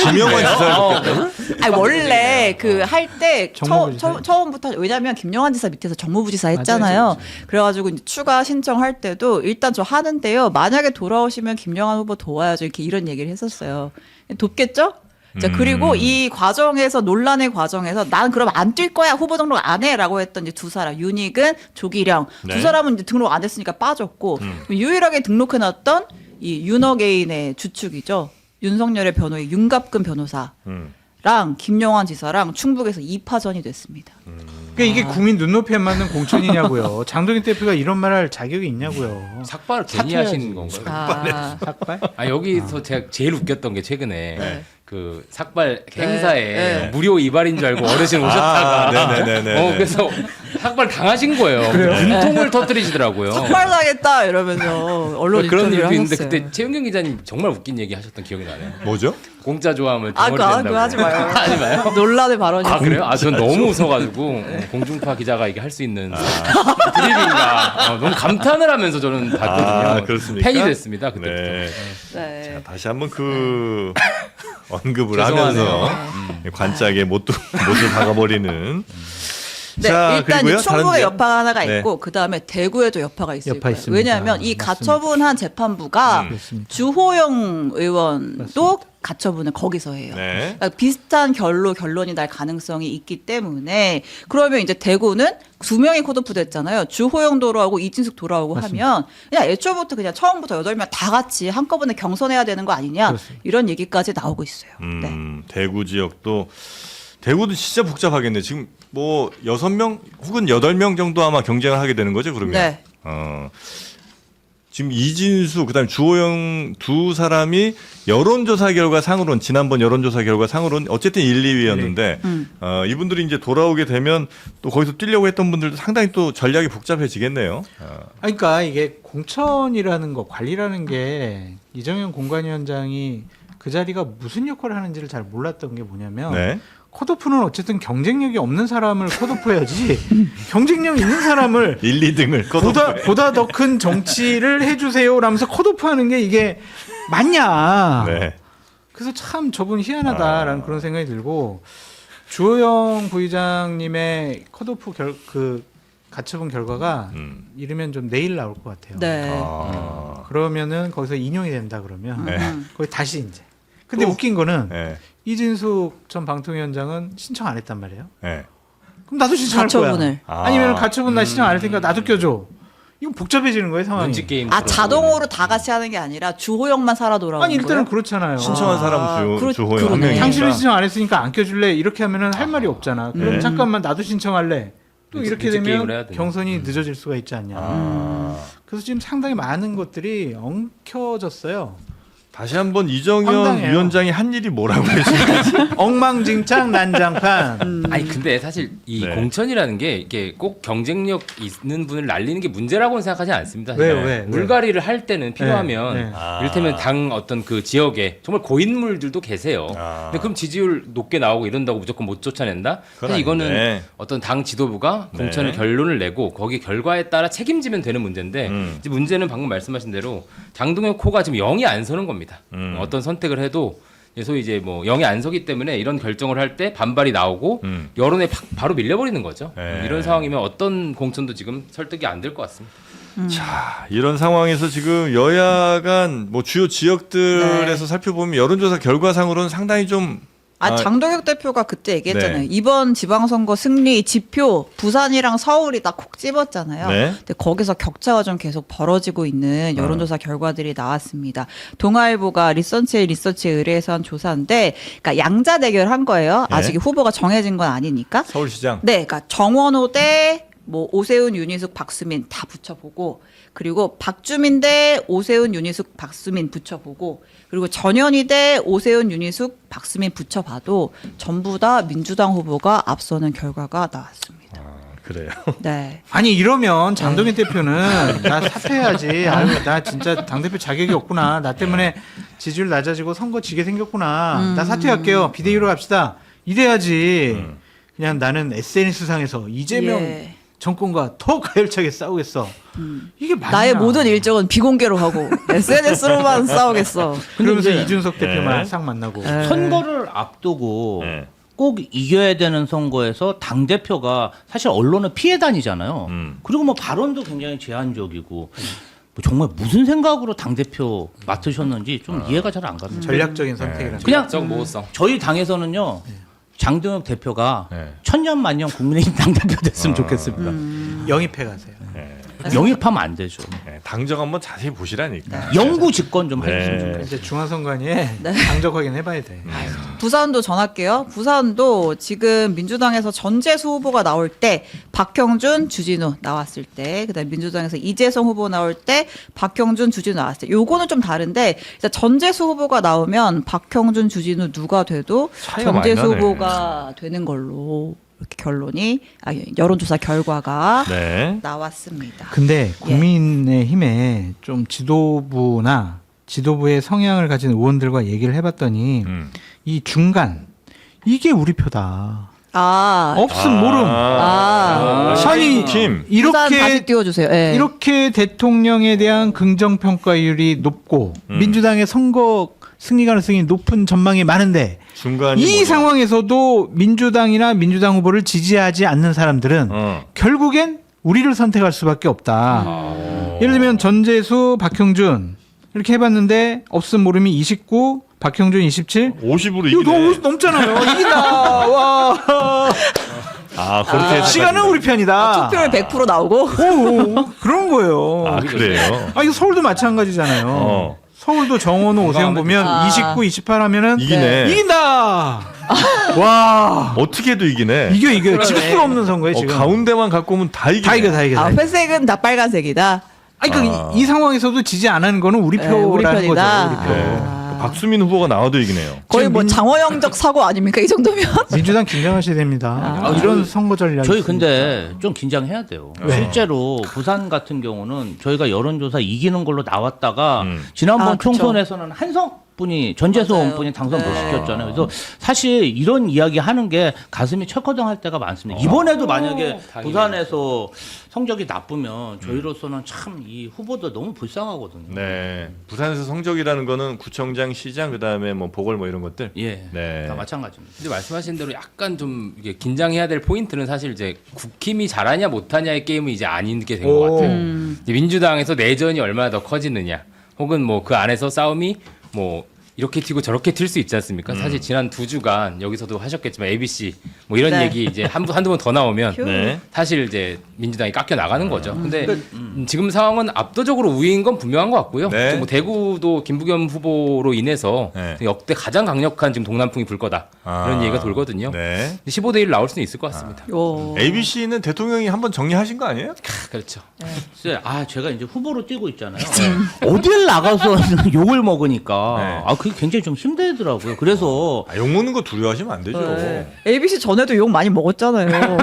김영환 지사를 아니, 원래 그 할 때 정무부지사. 처음부터 왜냐하면 김영환 지사 밑에서 정무부지사 했잖아요. 그래가지고 이제 추가 신청할 때도 일단 저 하는데요. 만약에 돌아오시면 김영환 후보 도와야죠. 이렇게 이런 얘기를 했었어요. 돕겠죠? 자, 그리고 이 과정에서 논란의 과정에서 난 그럼 안 뛸 거야 후보 등록 안 해라고 했던 이제 두 사람 윤익은 조기령 네. 두 사람은 이제 등록 안 했으니까 빠졌고 유일하게 등록해놨던 이 윤어게인의 주축이죠 윤석열의 변호인 윤갑근 변호사. 랑 김영환 지사랑 충북에서 2파전이 됐습니다. 그러니까 이게 국민 눈높이에 맞는 공천이냐고요. 장동인 대표가 이런 말할 자격이 있냐고요. 삭발을 괜히 사퇴해야지. 하신 건가요? 삭발? 여기서 제가 제일 웃겼던 게 최근에 네. 그 삭발 행사에 네. 무료 이발인 줄 알고 어르신 오셨다가 네네네네. 그래서 삭발 당하신 거예요. 분통을 터뜨리시더라고요. 삭발당했다 이러면서 언론 그런 인터뷰를 일도 있는데 하셨어요. 그때 최은경 기자님 정말 웃긴 얘기 하셨던 기억이 나네요. 뭐죠? 공짜 좋아하면 아, 덩어리 그거 된다고. 하지 마요. 하지 마요? 논란의 발언이. 아 그래요? 전 너무 웃어가지고 공중파 기자가 이게 할 수 있는 드립인가 너무 감탄을 하면서 저는 봤거든요. 그렇습니까? 팬이 됐습니다 그때부터. 네. 네. 다시 한번 그 언급을 죄송하네요. 하면서 관짝에 못을 박아버리는. 네, 자, 일단 그리고요? 이 충북에 다른 여파가 하나가 네. 있고 그 다음에 대구에도 여파가 있을 여파 거예요. 있습니다. 왜냐하면 이 맞습니다. 가처분한 재판부가 그렇습니다. 주호영 의원도 가처분을 거기서 해요. 네. 그러니까 비슷한 결론이 날 가능성이 있기 때문에 그러면 이제 대구는 두 명이 컷오프 됐잖아요. 주호영 돌아오고 이진숙 돌아오고 하면 그냥 애초부터 그냥 처음부터 8명 다 같이 한꺼번에 경선해야 되는 거 아니냐 그렇습니다. 이런 얘기까지 나오고 있어요. 네. 대구 지역도 대구도 진짜 복잡하겠네. 지금 뭐 6명 혹은 8명 정도 아마 경쟁을 하게 되는 거죠, 그러면. 네. 지금 이진수 그다음에 주호영 두 사람이 여론조사 결과 상으로는 지난번 여론조사 결과 상으로는 어쨌든 1, 2위였는데 이분들이 이제 돌아오게 되면 또 거기서 뛰려고 했던 분들도 상당히 또 전략이 복잡해지겠네요. 그러니까 이게 공천이라는 거 관리라는 게 이정현 공관위원장이 그 자리가 무슨 역할을 하는지를 잘 몰랐던 게 뭐냐면 네. 컷오프는 어쨌든 경쟁력이 없는 사람을 컷오프해야지 경쟁력 있는 사람을 1, 2등을 보다 더 큰 정치를 해주세요라면서 컷오프하는 게 이게 맞냐? 네. 그래서 참 저분 희한하다라는 그런 생각이 들고 주호영 부의장님의 컷오프 가처분 결과가 이르면 좀 내일 나올 것 같아요. 네. 그러면은 거기서 인용이 된다 그러면 네. 거기 다시 이제. 근데 웃긴 거는 네. 이진숙 전 방통위원장은 신청 안 했단 말이에요. 네. 그럼 나도 신청할 가처분을. 거야. 아니면 가처분 나 신청 안 할 테니까 나도 껴줘. 이거 복잡해지는 거예요 상황이. 눈치 게임. 아 자동으로 다 같이 하는 게 아니라 주호영만 살아 돌아오는 아니 일단은 거예요? 그렇잖아요. 신청한 사람 주호영 한 그러네. 명이니까. 당신은 신청 안 했으니까 안 껴줄래 이렇게 하면은 할 말이 없잖아. 그럼 네. 잠깐만 나도 신청할래. 또 눈치- 이렇게 눈치 게임을 해야 되면 돼요. 경선이 늦어질 수가 있지 않냐. 그래서 지금 상당히 많은 것들이 엉켜졌어요. 다시 한번 이정현 황당해요. 위원장이 한 일이 뭐라고 해주세요. 엉망진창 난장판. 아니 근데 사실 이 네. 공천이라는 게 이게 꼭 경쟁력 있는 분을 날리는 게 문제라고는 생각하지 않습니다. 왜요? 네. 왜? 물갈이를 할 때는 필요하면 네. 이를테면 당 어떤 그 지역에 정말 고인물들도 계세요. 근데 그럼 지지율 높게 나오고 이런다고 무조건 못 쫓아낸다? 그건 사실 이거는 아닌데. 어떤 당 지도부가 네. 공천의 결론을 내고 거기 결과에 따라 책임지면 되는 문제인데 이제 문제는 방금 말씀하신 대로 장동혁 코가 지금 0이 안 서는 겁니다. 어떤 선택을 해도 소위 이제 뭐 0이 안 서기 때문에 이런 결정을 할 때 반발이 나오고 여론에 바로 밀려버리는 거죠. 네. 이런 상황이면 어떤 공천도 지금 설득이 안 될 것 같습니다. 자, 이런 상황에서 지금 여야 간 뭐 주요 지역들에서 네. 살펴보면 여론조사 결과상으로는 상당히 좀 장동혁 대표가 그때 얘기했잖아요. 네. 이번 지방선거 승리 지표 부산이랑 서울이 다 콕 집었잖아요. 네. 근데 거기서 격차가 좀 계속 벌어지고 있는 여론조사 결과들이 나왔습니다. 동아일보가 리서치에 의뢰해서 한 조사인데, 그러니까 양자 대결한 거예요. 네. 아직 후보가 정해진 건 아니니까. 서울시장. 네, 그러니까 정원호 대 뭐 오세훈, 윤희숙, 박수민 다 붙여보고, 그리고 박주민 대 오세훈, 윤희숙, 박수민 붙여보고, 그리고 전현희 대 오세훈, 윤희숙, 박수민 붙여봐도 전부 다 민주당 후보가 앞서는 결과가 나왔습니다. 그래요. 네. 아니 이러면 장동현 대표는 나 사퇴해야지. 아유 나 진짜 당대표 자격이 없구나. 나 때문에 지지율 낮아지고 선거 지게 생겼구나. 나 사퇴할게요. 비대위로 갑시다. 이래야지. 그냥 나는 SNS상에서 이재명 예. 정권과 더 가열차게 싸우겠어. 이게 맞냐. 나의 모든 일정은 비공개로 하고 SNS로만 싸우겠어. 그러면서 이제- 이준석 대표만 네. 싹 만나고. 선거를 앞두고 네. 꼭 이겨야 되는 선거에서 당 대표가 사실 언론을 피해 다니잖아요. 그리고 뭐 발언도 굉장히 제한적이고 뭐 정말 무슨 생각으로 당 대표 맡으셨는지 좀 이해가 잘 안 갑니다. 전략적인 선택이라는 그냥 적 모호성. 저희 당에서는요. 장동혁 대표가 네. 천년만년 국민의힘 당 대표 됐으면 좋겠습니다. 영입해 가세요. 영입하면 안 되죠. 네, 당정 한번 자세히 보시라니까. 영구 집권 좀 네. 해주시면 좋겠어요. 이제 중앙선관위에 당적 확인해봐야 돼. 부산도 전할게요. 부산도 지금 민주당에서 전재수 후보가 나올 때 박형준, 주진우 나왔을 때, 그다음에 민주당에서 이재성 후보 나올 때 박형준, 주진우 나왔을 때, 요거는 좀 다른데 일단 전재수 후보가 나오면 박형준, 주진우 누가 돼도 차이가 많이 전재수 나네. 후보가 되는 걸로 이렇게 결론이 여론조사 결과가 네. 나왔습니다. 근데 국민의힘에 좀 지도부나 지도부의 성향을 가진 의원들과 얘기를 해봤더니 이 중간 이게 우리 표다. 없음 모름. 아니 팀. 부산 다시 이렇게 띄워주세요. 예. 이렇게 대통령에 대한 긍정 평가율이 높고 민주당의 선거 승리 가능성이 높은 전망이 많은데 중간이 이 뭐냐? 상황에서도 민주당이나 민주당 후보를 지지하지 않는 사람들은 결국엔 우리를 선택할 수밖에 없다. 예를 들면 전재수, 박형준 이렇게 해봤는데 없음 모름이 29, 박형준 27. 50으로 이거 너무 이기네. 넘잖아요. 이기다. 와. 그렇게 해석하시네. 시간은 우리 편이다. 투표율 100% 나오고 오, 그런 거예요. 아, 그래요. 이거 서울도 마찬가지잖아요. 서울도 정원호 오세훈 보면 29, 28 하면은 이기네. 이긴다. 와. 어떻게도 이기네. 이겨. 질 수가 없는 선거예요, 지금. 가운데만 갖고 오면 다 이기네. 다 이겨. 회색은 다 빨간색이다. 아니, 이 상황에서도 지지 안 하는 거는 우리 표라는 우리 편이다. 거죠. 우리 표. 네. 박수민 후보가 나와도 이기네요. 거의 뭐 장어영적 사고 아닙니까 이 정도면? 민주당 긴장하셔야 됩니다. 이런 선거 전략. 저희 근데 좀 긴장해야 돼요. 실제로 부산 같은 경우는 저희가 여론조사 이기는 걸로 나왔다가 지난번 그쵸. 총선에서는 한성 분이 전재수 맞아요. 의원분이 당선 못 네. 시켰잖아요. 그래서 사실 이런 이야기 하는 게 가슴이 철커덩할 때가 많습니다. 이번에도 만약에 당연히. 부산에서 성적이 나쁘면 저희로서는 참 이 후보도 너무 불쌍하거든요. 네. 부산에서 성적이라는 거는 구청장, 시장, 그다음에 뭐 보궐 뭐 이런 것들. 예, 네. 다 마찬가지입니다. 근데 말씀하신 대로 약간 좀 이게 긴장해야 될 포인트는 사실 이제 국힘이 잘하냐 못하냐의 게임은 이제 아닌 게 된 것 같아요. 이제 민주당에서 내전이 얼마나 더 커지느냐, 혹은 뭐 그 안에서 싸움이 뭐 이렇게 튀고 저렇게 튈 수 있지 않습니까? 사실 지난 2주간 여기서도 하셨겠지만 ABC 뭐 이런 네. 얘기 이제 한두 번 더 나오면 휴. 네. 사실 이제 민주당이 깎여 나가는 거죠. 근데 지금 상황은 압도적으로 우위인 건 분명한 것 같고요. 네. 지금 뭐 대구도 김부겸 후보로 인해서 네. 역대 가장 강력한 지금 동남풍이 불 거다 이런 얘기가 돌거든요. 네. 15대 1 나올 수는 있을 것 같습니다. 오. ABC는 대통령이 한번 정리하신 거 아니에요? 그렇죠. 글쎄, 제가 이제 후보로 뛰고 있잖아요. 어딜 나가서 욕을 먹으니까 네. 그게 굉장히 좀 힘들더라고요. 그래서 아, 욕 먹는 거 두려워하시면 안 되죠. 네. ABC 전에도 욕 많이 먹었잖아요.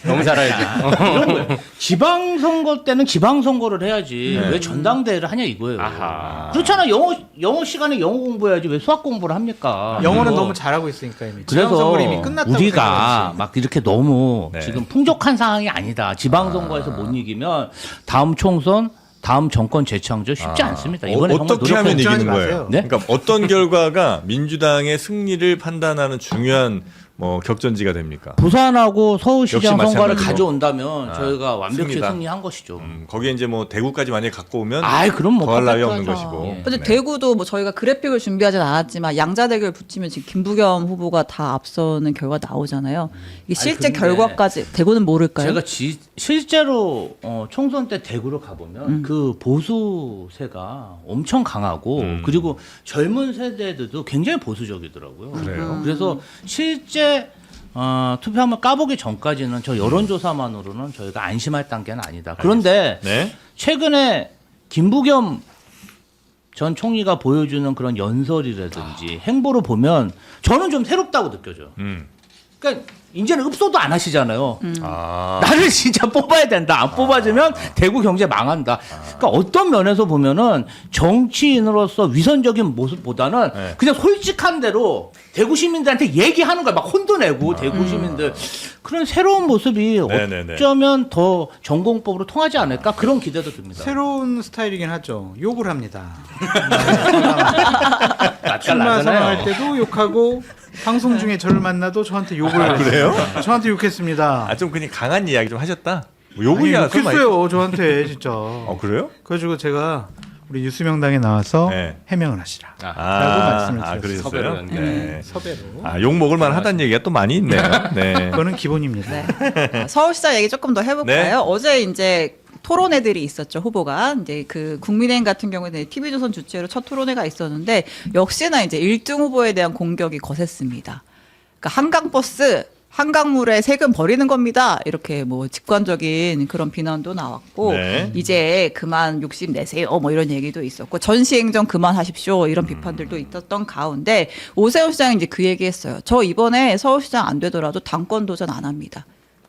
너무 잘 알죠. 이런 거예요. 지방선거 때는 지방선거를 해야지 네. 왜 전당대회를 하냐 이거예요. 아하. 그렇잖아. 영어 시간에 영어 공부해야지 왜 수학 공부를 합니까? 영어는 그거. 너무 잘하고 있으니까 이미. 그래서 지방선거를 이미 끝났다고 우리가 생각하지. 막 이렇게 너무 네. 지금 풍족한 상황이 아니다. 지방선거에서 못 이기면 다음 총선, 다음 정권 재창조 쉽지 않습니다. 이번에 정말 어떻게 하면 노력해야 이기는 걱정하지 거예요? 마세요. 네? 그러니까 어떤 결과가 민주당의 승리를 판단하는 중요한 뭐 격전지가 됩니까? 부산하고 서울시장 역시 선거를 마찬가지로. 가져온다면 저희가 완벽히 승리다. 승리한 것이죠. 거기에 이제 뭐 대구까지 만약에 갖고 오면 그럼 뭐 더할 나위 없는 퍼펙트하죠. 것이고. 예. 근데 네. 대구도 뭐 저희가 그래픽을 준비하진 않았지만 양자대결 붙이면 지금 김부겸 후보가 다 앞서는 결과 나오잖아요. 이게 실제 근데 결과까지 대구는 모를까요? 제가 실제로 총선 때 대구를 가보면 그 보수세가 엄청 강하고 그리고 젊은 세대들도 굉장히 보수적이더라고요. 그래요? 그래서 실제 투표 한번 까보기 전까지는 저 여론조사만으로는 저희가 안심할 단계는 아니다. 그런데 네. 최근에 김부겸 전 총리가 보여주는 그런 연설이라든지 행보를 보면 저는 좀 새롭다고 느껴져요. 그러니까 이제는 읍소도 안 하시잖아요. 아. 나를 진짜 뽑아야 된다. 안 뽑아주면 대구 경제 망한다. 그러니까 어떤 면에서 보면은 정치인으로서 위선적인 모습보다는 네. 그냥 솔직한 대로 대구 시민들한테 얘기하는 거야. 막 혼도 내고 대구 시민들 그런 새로운 모습이 네네네. 어쩌면 더 전공법으로 통하지 않을까 그런 기대도 듭니다. 새로운 스타일이긴 하죠. 욕을 합니다. 낯갈 출마 나잖아요. 선언할 때도 욕하고 방송 중에 저를 만나도 저한테 욕을 그래요? 저한테 욕했습니다. 아, 좀 그냥 강한 이야기 좀 하셨다. 뭐 욕이야. 아니, 욕했어요 저한테 진짜. 그래요? 그래가지고 제가 우리 뉴스명당에 나와서 네. 해명을 하시라. 라고 말씀을 드렸어요. 섭외로 그러셨어요? 연결. 네. 섭외로. 욕 먹을 만 하다는 얘기가 또 많이 있네요. 네. 그거는 기본입니다. 네. 서울시장 얘기 조금 더 해볼까요? 네. 어제 이제 토론회들이 있었죠. 후보가 이제 그 국민의힘 같은 경우는 TV조선 주최로 첫 토론회가 있었는데 역시나 이제 1등 후보에 대한 공격이 거셌습니다. 그러니까 한강버스 한강물에 세금 버리는 겁니다. 이렇게 뭐 직관적인 그런 비난도 나왔고 네. 이제 그만 욕심 내세요. 뭐 이런 얘기도 있었고 전시행정 그만하십시오. 이런 비판들도 있었던 가운데 오세훈 시장이 이제 그 얘기했어요. 저 이번에 서울시장 안 되더라도 당권 도전 안 합니다.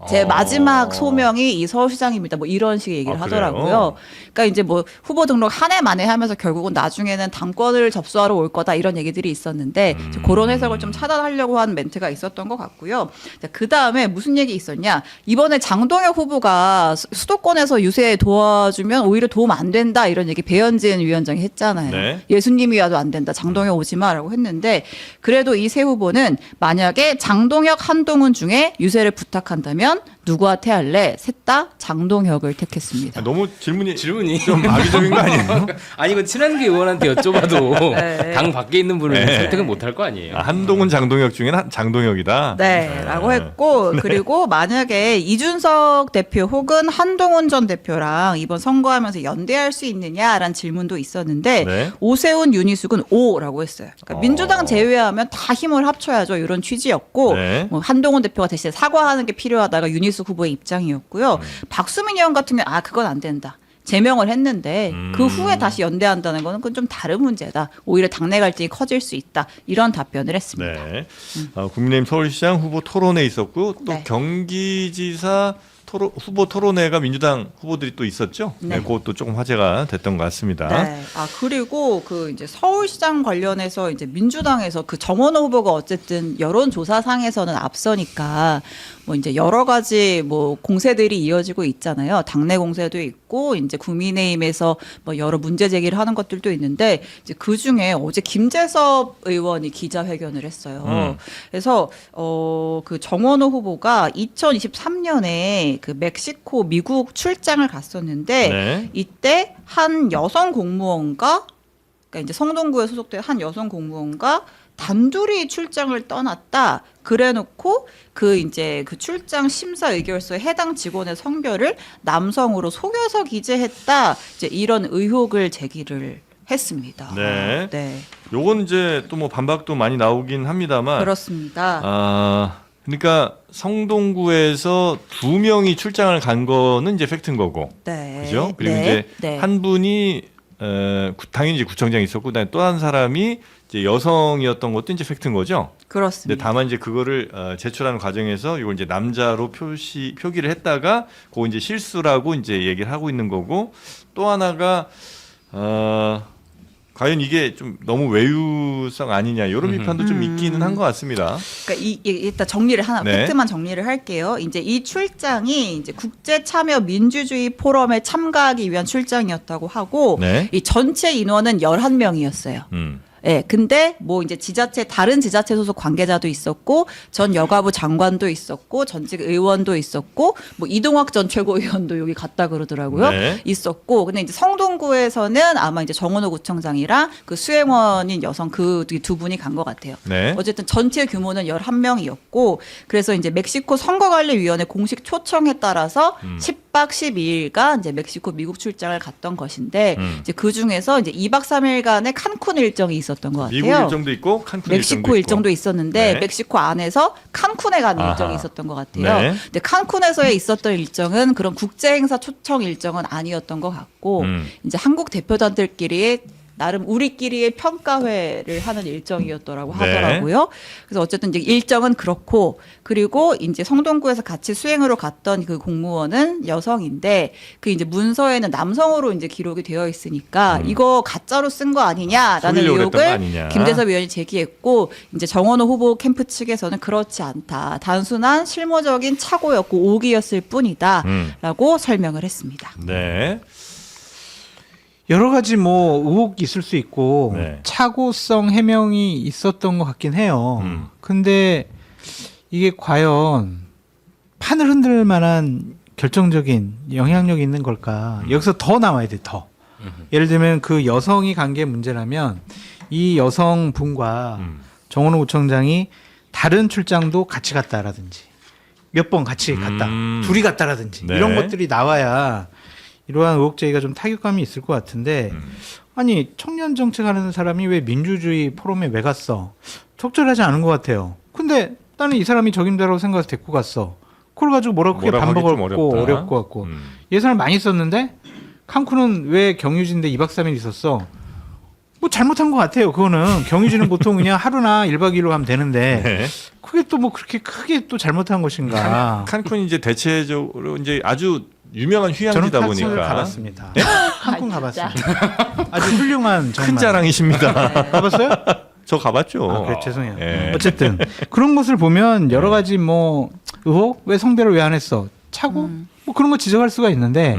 제 마지막 소명이 이 서울시장입니다. 뭐 이런 식의 얘기를 그래요? 하더라고요. 그러니까 이제 뭐 후보 등록 한 해 만에 하면서 결국은 나중에는 당권을 접수하러 올 거다 이런 얘기들이 있었는데 그런 해석을 좀 차단하려고 한 멘트가 있었던 것 같고요. 그 다음에 무슨 얘기 있었냐? 이번에 장동혁 후보가 수도권에서 유세 도와주면 오히려 도움 안 된다 이런 얘기 배현진 위원장이 했잖아요. 네. 예수님이 와도 안 된다. 장동혁 오지 마라고 했는데 그래도 이 세 후보는 만약에 장동혁, 한동훈 중에 유세를 부탁한다면 누구한테 할래? 셋 다 장동혁을 택했습니다. 너무 질문이 질문이 좀 악의적인 거 아니에요? 아니 이건 친한계 의원한테 여쭤봐도 네. 당 밖에 있는 분은 네. 선택은 못 할 거 아니에요. 한동훈, 장동혁 중에는 장동혁이다. 네, 라고 했고, 그리고 만약에 이준석 대표 혹은 한동훈 전 대표랑 이번 선거하면서 연대할 수 있느냐라는 질문도 있었는데, 네. 오세훈, 윤희숙은 O라고 했어요. 그러니까 민주당 제외하면 다 힘을 합쳐야죠. 이런 취지였고, 네. 뭐 한동훈 대표가 대신 사과하는 게 필요하다가 윤희숙 후보의 입장이었고요. 박수민 의원 같은 경우는 그건 안 된다. 제명을 했는데 그 후에 다시 연대한다는 거는 그건 좀 다른 문제다. 오히려 당내 갈등이 커질 수 있다. 이런 답변을 했습니다. 네. 국민의힘 서울시장 후보 토론회 있었고 또 네. 경기지사 후보 토론회가 민주당 후보들이 또 있었죠. 네. 네, 그것도 조금 화제가 됐던 것 같습니다. 네. 아 그리고 그 이제 서울시장 관련해서 이제 민주당에서 그 정원호 후보가 어쨌든 여론조사상에서는 앞서니까 뭐 이제 여러 가지 뭐 공세들이 이어지고 있잖아요. 당내 공세도 있고 이제 국민의힘에서 뭐 여러 문제 제기를 하는 것들도 있는데 이제 그 중에 어제 김재섭 의원이 기자회견을 했어요. 그래서 그 정원호 후보가 2023년에 그 멕시코 미국 출장을 갔었는데 네. 이때 한 여성 공무원과 그러니까 이제 성동구에 소속된 한 여성 공무원과 단둘이 출장을 떠났다. 그래놓고 그 이제 그 출장 심사 의결서에 해당 직원의 성별을 남성으로 속여서 기재했다. 이제 이런 의혹을 제기를 했습니다. 네. 네. 요건 이제 또 뭐 반박도 많이 나오긴 합니다만. 그렇습니다. 그러니까 성동구에서 2명이 출장을 간 거는 이제 팩트인 거고. 네. 그죠? 그리고 네. 이제 네. 한 분이 당연히 이제 구청장이 있었고 그다음에 또 한 사람이 이제 여성이었던 것도 이제 팩트인 거죠. 근데 그렇습니다. 다만 이제 그거를 제출하는 과정에서 이걸 이제 남자로 표기를 했다가 그거 이제 실수라고 이제 얘기를 하고 있는 거고 또 하나가 과연 이게 좀 너무 외유성 아니냐 이런 비판도 좀 있기는 한 것 같습니다. 그러니까 일단 정리를 하나 네. 팩트만 정리를 할게요. 이제 이 출장이 이제 국제 참여 민주주의 포럼에 참가하기 위한 출장이었다고 하고 네. 이 전체 인원은 11명이었어요. 예, 근데 뭐 이제 다른 지자체 소속 관계자도 있었고, 전 여가부 장관도 있었고, 전직 의원도 있었고, 뭐 이동학 전 최고위원도 여기 갔다 그러더라고요. 네. 있었고, 근데 이제 성동구에서는 아마 이제 정원호 구청장이랑 그 수행원인 여성 그 두 분이 간 것 같아요. 네. 어쨌든 전체 규모는 11명이었고, 그래서 이제 멕시코 선거관리위원회 공식 초청에 따라서 10박 12일간 이제 멕시코 미국 출장을 갔던 것인데, 이제 그 중에서 이제 2박 3일간의 칸쿤 일정이 있었던 것 같아요. 미국 일정도 있고 칸쿤 멕시코 일정도 있고. 있었는데 네. 멕시코 안에서 칸쿤에 가는 아하. 일정이 있었던 것 같아요. 네. 근데 칸쿤에서의 있었던 일정은 그런 국제 행사 초청 일정은 아니었던 것 같고 이제 한국 대표단들끼리 나름 우리끼리의 평가회를 하는 일정이었더라고 네. 하더라고요. 그래서 어쨌든 이제 일정은 그렇고 그리고 이제 성동구에서 같이 수행으로 갔던 그 공무원은 여성인데 그 이제 문서에는 남성으로 이제 기록이 되어 있으니까 이거 가짜로 쓴 거 아니냐라는 속이려고 했던 거 의혹을 아니냐. 김재섭 의원이 제기했고 이제 정원호 후보 캠프 측에서는 그렇지 않다. 단순한 실무적인 착오였고 오기였을 뿐이다라고 설명을 했습니다. 네. 여러 가지 뭐 의혹이 있을 수 있고 네. 착오성 해명이 있었던 것 같긴 해요. 근데 이게 과연 판을 흔들 만한 결정적인 영향력이 있는 걸까? 여기서 더 나와야 돼, 더. 예를 들면 그 여성이 간 게 문제라면 이 여성분과 정원호 구청장이 다른 출장도 같이 갔다라든지 몇 번 같이 갔다, 둘이 갔다라든지 네. 이런 것들이 나와야 이러한 의혹 제기가 좀 타격감이 있을 것 같은데 아니 청년 정책하는 사람이 왜 민주주의 포럼에 왜 갔어? 적절하지 않은 것 같아요. 근데 나는 이 사람이 적임자라고 생각해서 데리고 갔어. 그걸 가지고 뭐라고 뭐라고 반박을 하기 좀 없고 어렵다. 어려울 것 같고 예산을 많이 썼는데 칸쿤은 왜 경유지인데 2박 3일 있었어? 뭐 잘못한 것 같아요. 그거는 경유지는 보통 그냥 하루나 1박 2일로 가면 되는데 네. 그게 또 뭐 그렇게 크게 또 잘못한 것인가? 칸쿤이 이제 대체적으로 이제 아주 유명한 저는 휴양지다 칸쿤을 보니까 가봤습니다. 칸쿤 가봤습니다. 아주 훌륭한 정말. 큰 자랑이십니다. 가봤어요? 저 가봤죠. 아, 그래 죄송해요. 예. 어쨌든 그런 것을 보면 여러 가지 뭐 의혹 왜 성별을 왜 안 했어? 차고 뭐 그런 거 지적할 수가 있는데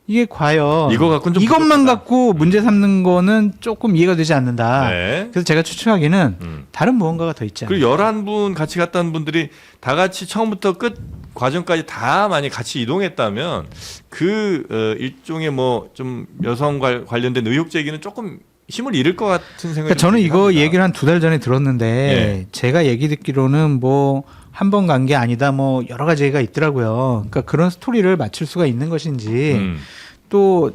이게 과연 이거 갖고는 좀 이것만 부족하다. 갖고 문제 삼는 거는 조금 이해가 되지 않는다. 네. 그래서 제가 추측하기는 다른 무언가가 더 있지 않나. 그리고 11분 같이 갔다는 분들이 다 같이 처음부터 끝 과정까지 다 많이 같이 이동했다면 그 일종의 뭐 좀 여성 관련된 의혹 제기는 조금 힘을 잃을 것 같은 생각이 그러니까 저는 들긴 이거 합니다. 얘기를 한 2달 전에 들었는데 예. 제가 얘기 듣기로는 뭐 한 번 간 게 아니다 뭐 여러 가지 얘기가 있더라고요. 그러니까 그런 스토리를 맞출 수가 있는 것인지 또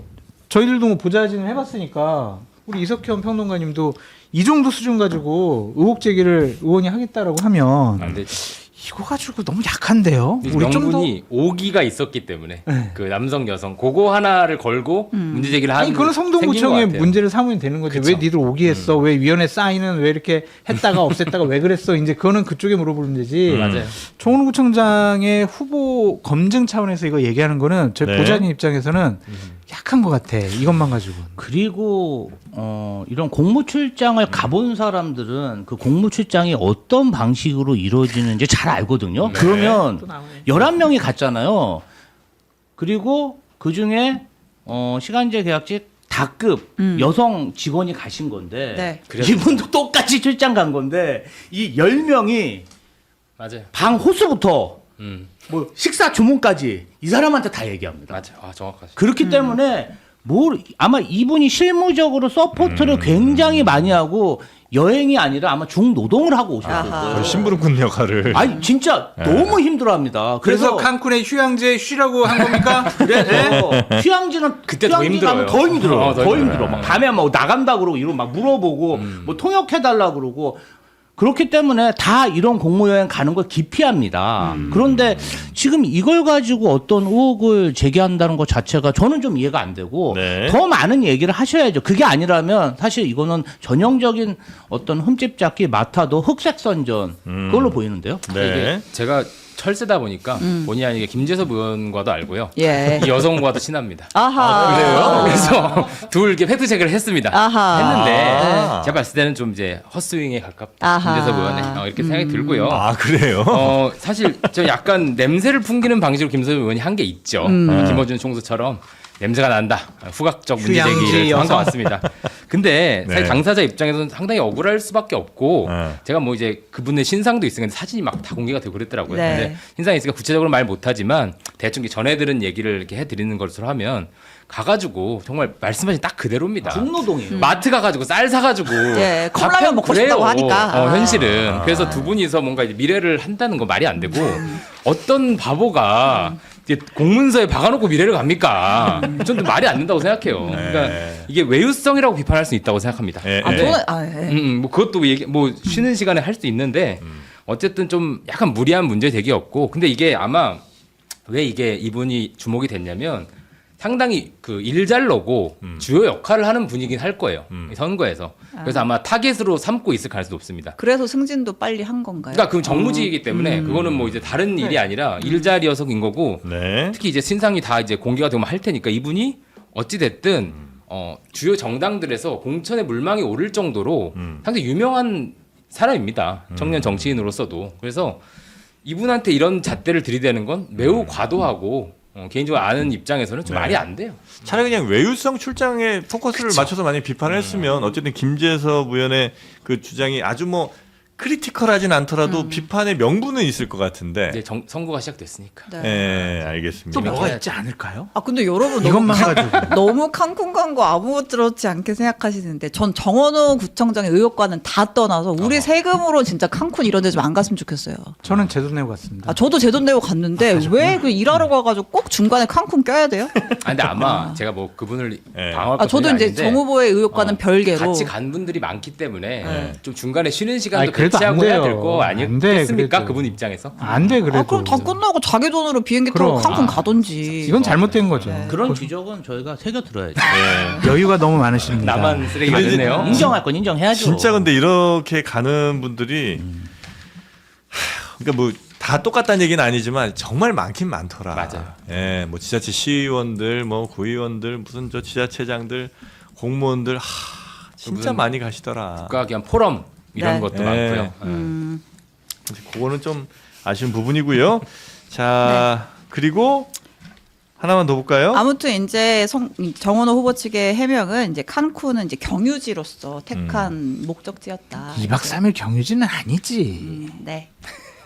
저희들도 뭐 보좌진을 해봤으니까 우리 이석현 평론가님도 이 정도 수준 가지고 의혹 제기를 의원이 하겠다라고 하면 안 되지. 이거 가지고 너무 약한데요. 우리 좀 더 명분이 5기가 있었기 때문에 그 남성 여성 그거 하나를 걸고 문제 제기를 하는 아니 그건 생긴 것 성동구청의 같아요. 문제를 삼으면 되는 거지. 그쵸. 왜 니들 오기했어? 왜 위원회 사인은 왜 이렇게 했다가 없앴다가 왜 그랬어? 이제 그거는 그쪽에 물어보는 문제지. 맞아요. 정원호 구청장의 후보 검증 차원에서 이거 얘기하는 거는 저희 네. 보좌진 입장에서는 약한 것 같아. 이것만 가지고. 그리고 이런 공무 출장을 가본 사람들은 그 공무 출장이 어떤 방식으로 이루어지는지 잘 알거든요. 그러면 11명이 갔잖아요. 그리고 그중에 시간제 계약직 다급 여성 직원이 가신 건데 네. 이분도 똑같이 출장 간 건데 이 10명이 맞아요. 방 호수부터 음. 뭐 식사 주문까지 이 사람한테 다 얘기합니다. 맞아요. 아, 정확하시. 그렇기 때문에 아마 이분이 실무적으로 서포트를 굉장히 많이 하고 여행이 아니라 아마 중노동을 하고 오셨을 아하. 거예요. 거의 심부름꾼 역할을. 아니 진짜 너무 힘들어합니다. 그래서 칸쿤의 휴양제 쉬라고 한 겁니까? 그래서 휴양지는 그때 더 휴양지 가면 힘들어요. 더 힘들어. 더 더 힘들어요. 힘들어. 막 밤에 막 나간다 그러고 이러고 막 물어보고 뭐 통역해 달라 그러고 그렇기 때문에 다 이런 공무여행 가는 걸 기피합니다. 그런데 지금 이걸 가지고 어떤 의혹을 제기한다는 것 자체가 저는 좀 이해가 안 되고 네. 더 많은 얘기를 하셔야죠. 그게 아니라면 사실 이거는 전형적인 어떤 흠집 잡기 마타도 흑색 선전 그걸로 보이는데요. 네. 이게 제가 철새다 보니까 본의 아니게 김재섭 의원과도 알고요. 예. 이 여성과도 친합니다. 아하. 그래서 둘 이렇게 팩트 체크를 했습니다. 아하. 했는데 네. 제가 봤을 때는 좀 이제 헛스윙에 가깝다. 아하. 김재섭 의원에 이렇게 생각이 들고요. 아 그래요? 사실 저 약간 냄새를 풍기는 방식으로 김재섭 의원이 한 게 있죠. 김어준 총수처럼 냄새가 난다. 후각적 문제 휴양지 제기를 한 것 여성. 같습니다. 근데 사실 네. 당사자 입장에서는 상당히 억울할 수밖에 없고 네. 제가 뭐 이제 그분의 신상도 있으니까 사진이 막 다 공개가 되고 그랬더라고요. 네. 근데 신상이 있으니까 구체적으로 말 못하지만 대충 전해 들은 얘기를 이렇게 해드리는 것으로 하면 가가지고 정말 말씀하신 딱 그대로입니다. 중노동이에요. 마트 가가지고 쌀 사가지고 예, 컵라면 밥해 먹고 그래요. 싶다고 하니까. 현실은 그래서 두 분이서 뭔가 이제 미래를 한다는 건 말이 안 되고 어떤 바보가 이제 공문서에 박아놓고 미래를 갑니까? 저는 말이 안 된다고 생각해요. 그러니까 이게 외유성이라고 비판할 수 있다고 생각합니다. 네. 아, 네. 저는 예. 뭐 그것도 뭐 쉬는 시간에 할 수 있는데 어쨌든 좀 약간 무리한 문제 제기였고 근데 이게 아마 왜 이게 이분이 주목이 됐냐면 상당히 그 일잘러고 주요 역할을 하는 분이긴 할 거예요. 이 선거에서. 그래서 아마 타겟으로 삼고 있을 가능성이 높습니다. 그래서 승진도 빨리 한 건가요? 그러니까 그 정무직이기 때문에 그거는 뭐 이제 다른 일이 아니라 일자리여서인 거고 네. 특히 이제 신상이 다 이제 공개가 되면 할 테니까 이분이 어찌 됐든 주요 정당들에서 공천에 물망이 오를 정도로 상당히 유명한 사람입니다. 청년 정치인으로서도. 그래서 이분한테 이런 잣대를 들이대는 건 매우 과도하고 개인적으로 아는 입장에서는 좀 네. 말이 안 돼요. 차라리 그냥 외유성 출장에 포커스를 맞춰서 많이 비판을 했으면 어쨌든 김재섭 의원의 그 주장이 아주 뭐 크리티컬하진 않더라도 비판의 명분은 있을 것 같은데. 이제 선거가 시작됐으니까. 네. 예, 알겠습니다. 또 뭐가 있지 않을까요? 아 근데 여러분 이것만 가지고. 너무 칸쿤 간거 아무렇지 않게 생각하시는데 전 정원호 구청장의 의혹과는 다 떠나서 우리 세금으로 진짜 칸쿤 이런 데 좀 안 갔으면 좋겠어요. 저는 제 돈 내고 갔습니다. 아 저도 제 돈 내고 갔는데 왜 그 일하러 가가지고 꼭 중간에 칸쿤 껴야 돼요? 근데 아마 제가 뭐 그분을 네. 방어할 아 저도 것은 이제 아닌데 정 후보의 의혹과는 별개로 같이 간 분들이 많기 때문에 좀 중간에 쉬는 아니, 시간도 그래도 배치하고 안 해야 돼요. 될 거 안 돼, 아니겠습니까? 그래도. 그분 입장에서. 안 돼 그래도. 아 그럼 다 끝나고 자기 돈으로 비행기 타고 그럼. 칸쿤 가던지. 이건 잘못된 거죠. 그런 지적은 저희가 새겨 들어야죠. 여유가 너무 많으십니다. 나만 쓰레기가 근데 됐네요. 인정할 건 인정해야죠. 진짜 근데 이렇게 가는 분들이 그러니까 뭐 다 똑같다는 얘기는 아니지만 정말 많긴 많더라. 맞아요. 예, 뭐 지자체 시의원들, 뭐 구의원들, 무슨 저 지자체장들, 공무원들 진짜 무슨 많이 가시더라. 국가기관 포럼 이런 네. 것도 네. 많고요. 그거는 좀 아쉬운 부분이고요. 자, 그리고 하나만 더 볼까요? 아무튼 이제 정원호 후보 측의 해명은 이제 칸쿤은 이제 경유지로서 택한 목적지였다. 2박 3일 경유지는 아니지. 네.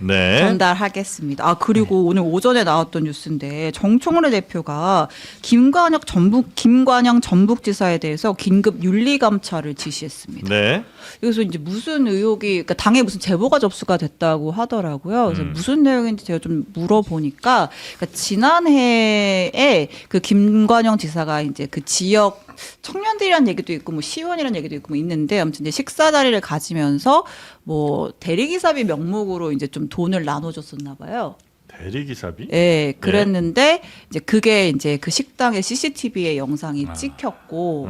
네. 전달하겠습니다. 아 그리고 오늘 오전에 나왔던 뉴스인데 정청래 대표가 김관영 전북지사에 대해서 긴급 윤리 감찰을 지시했습니다. 네. 여기서 이제 무슨 의혹이 그러니까 당에 무슨 제보가 접수가 됐다고 하더라고요. 그래서 무슨 내용인지 제가 좀 물어보니까 그러니까 지난해에 그 김관영 지사가 이제 그 지역 청년들이란 얘기도 있고 뭐 시의원이란 얘기도 있고 뭐 있는데 아무튼 이제 식사 자리를 가지면서 뭐 대리기사비 명목으로 이제 좀 돈을 나눠줬었나 봐요. 대리기사비? 예, 그랬는데 이제 그게 이제 그 식당의 CCTV에 영상이 아. 찍혔고,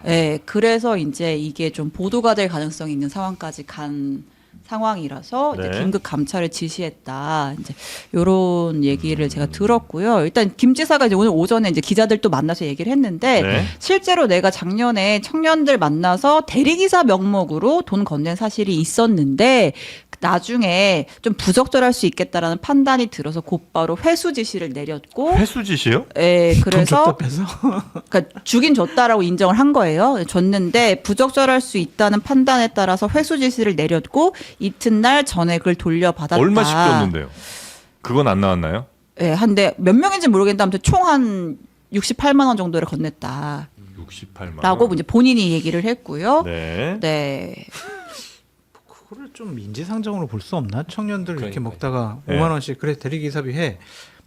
예, 그래서 이제 이게 좀 보도가 될 가능성이 있는 상황까지 간 상황이라서 이제 네. 긴급 감찰을 지시했다. 이제 요런 얘기를 제가 들었고요. 일단 김 지사가 이제 오늘 오전에 이제 기자들도 만나서 얘기를 했는데 네. 실제로 내가 작년에 청년들 만나서 대리기사 명목으로 돈 건넨 사실이 있었는데 나중에 좀 부적절할 수 있겠다라는 판단이 들어서 곧바로 회수 지시를 내렸고, 회수 지시요? 예, 그래서 뺏어? 그러니까 주긴 줬다라고 인정을 한 거예요. 줬는데 부적절할 수 있다는 판단에 따라서 회수 지시를 내렸고 이튿날 전액을 돌려받았다. 얼마씩 줬는데요? 그건 안 나왔나요? 예, 한데 몇 명인지 모르겠는데 아무튼 총 한 68만 원 정도를 건넸다라고 68만 원. 이제 본인이 얘기를 했고요. 네. 네. 그거를 좀 인지상정으로 볼 수 없나? 청년들 이렇게 그러니까요. 먹다가 네. 5만 원씩 그래 대리기사비 해.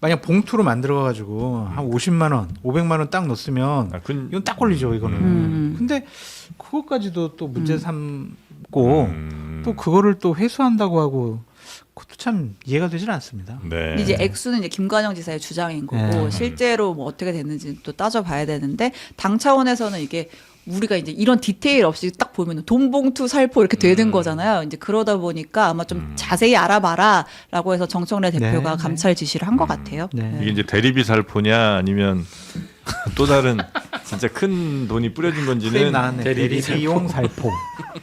만약 봉투로 만들어 가지고 한 50만 원, 500만 원 딱 넣었으면 아, 그건 이건 딱 걸리죠, 이거는. 근데 그것까지도 또 문제 삼고 또 그거를 또 회수한다고 하고 그것도 참 이해가 되질 않습니다. 네. 이제 액수는 이제 김관영 지사의 주장인 거고 네. 실제로 뭐 어떻게 됐는지 또 따져봐야 되는데 당 차원에서는 이게 우리가 이제 이런 디테일 없이 딱 보면 돈 봉투 살포 이렇게 되는 거잖아요. 이제 그러다 보니까 아마 좀 자세히 알아봐라라고 해서 정청래 대표가 네, 감찰 지시를 한 것 같아요. 네. 이게 이제 대리비 살포냐 아니면 또 다른 진짜 큰 돈이 뿌려진 프레임 건지는 나왔네. 대리비용 살포.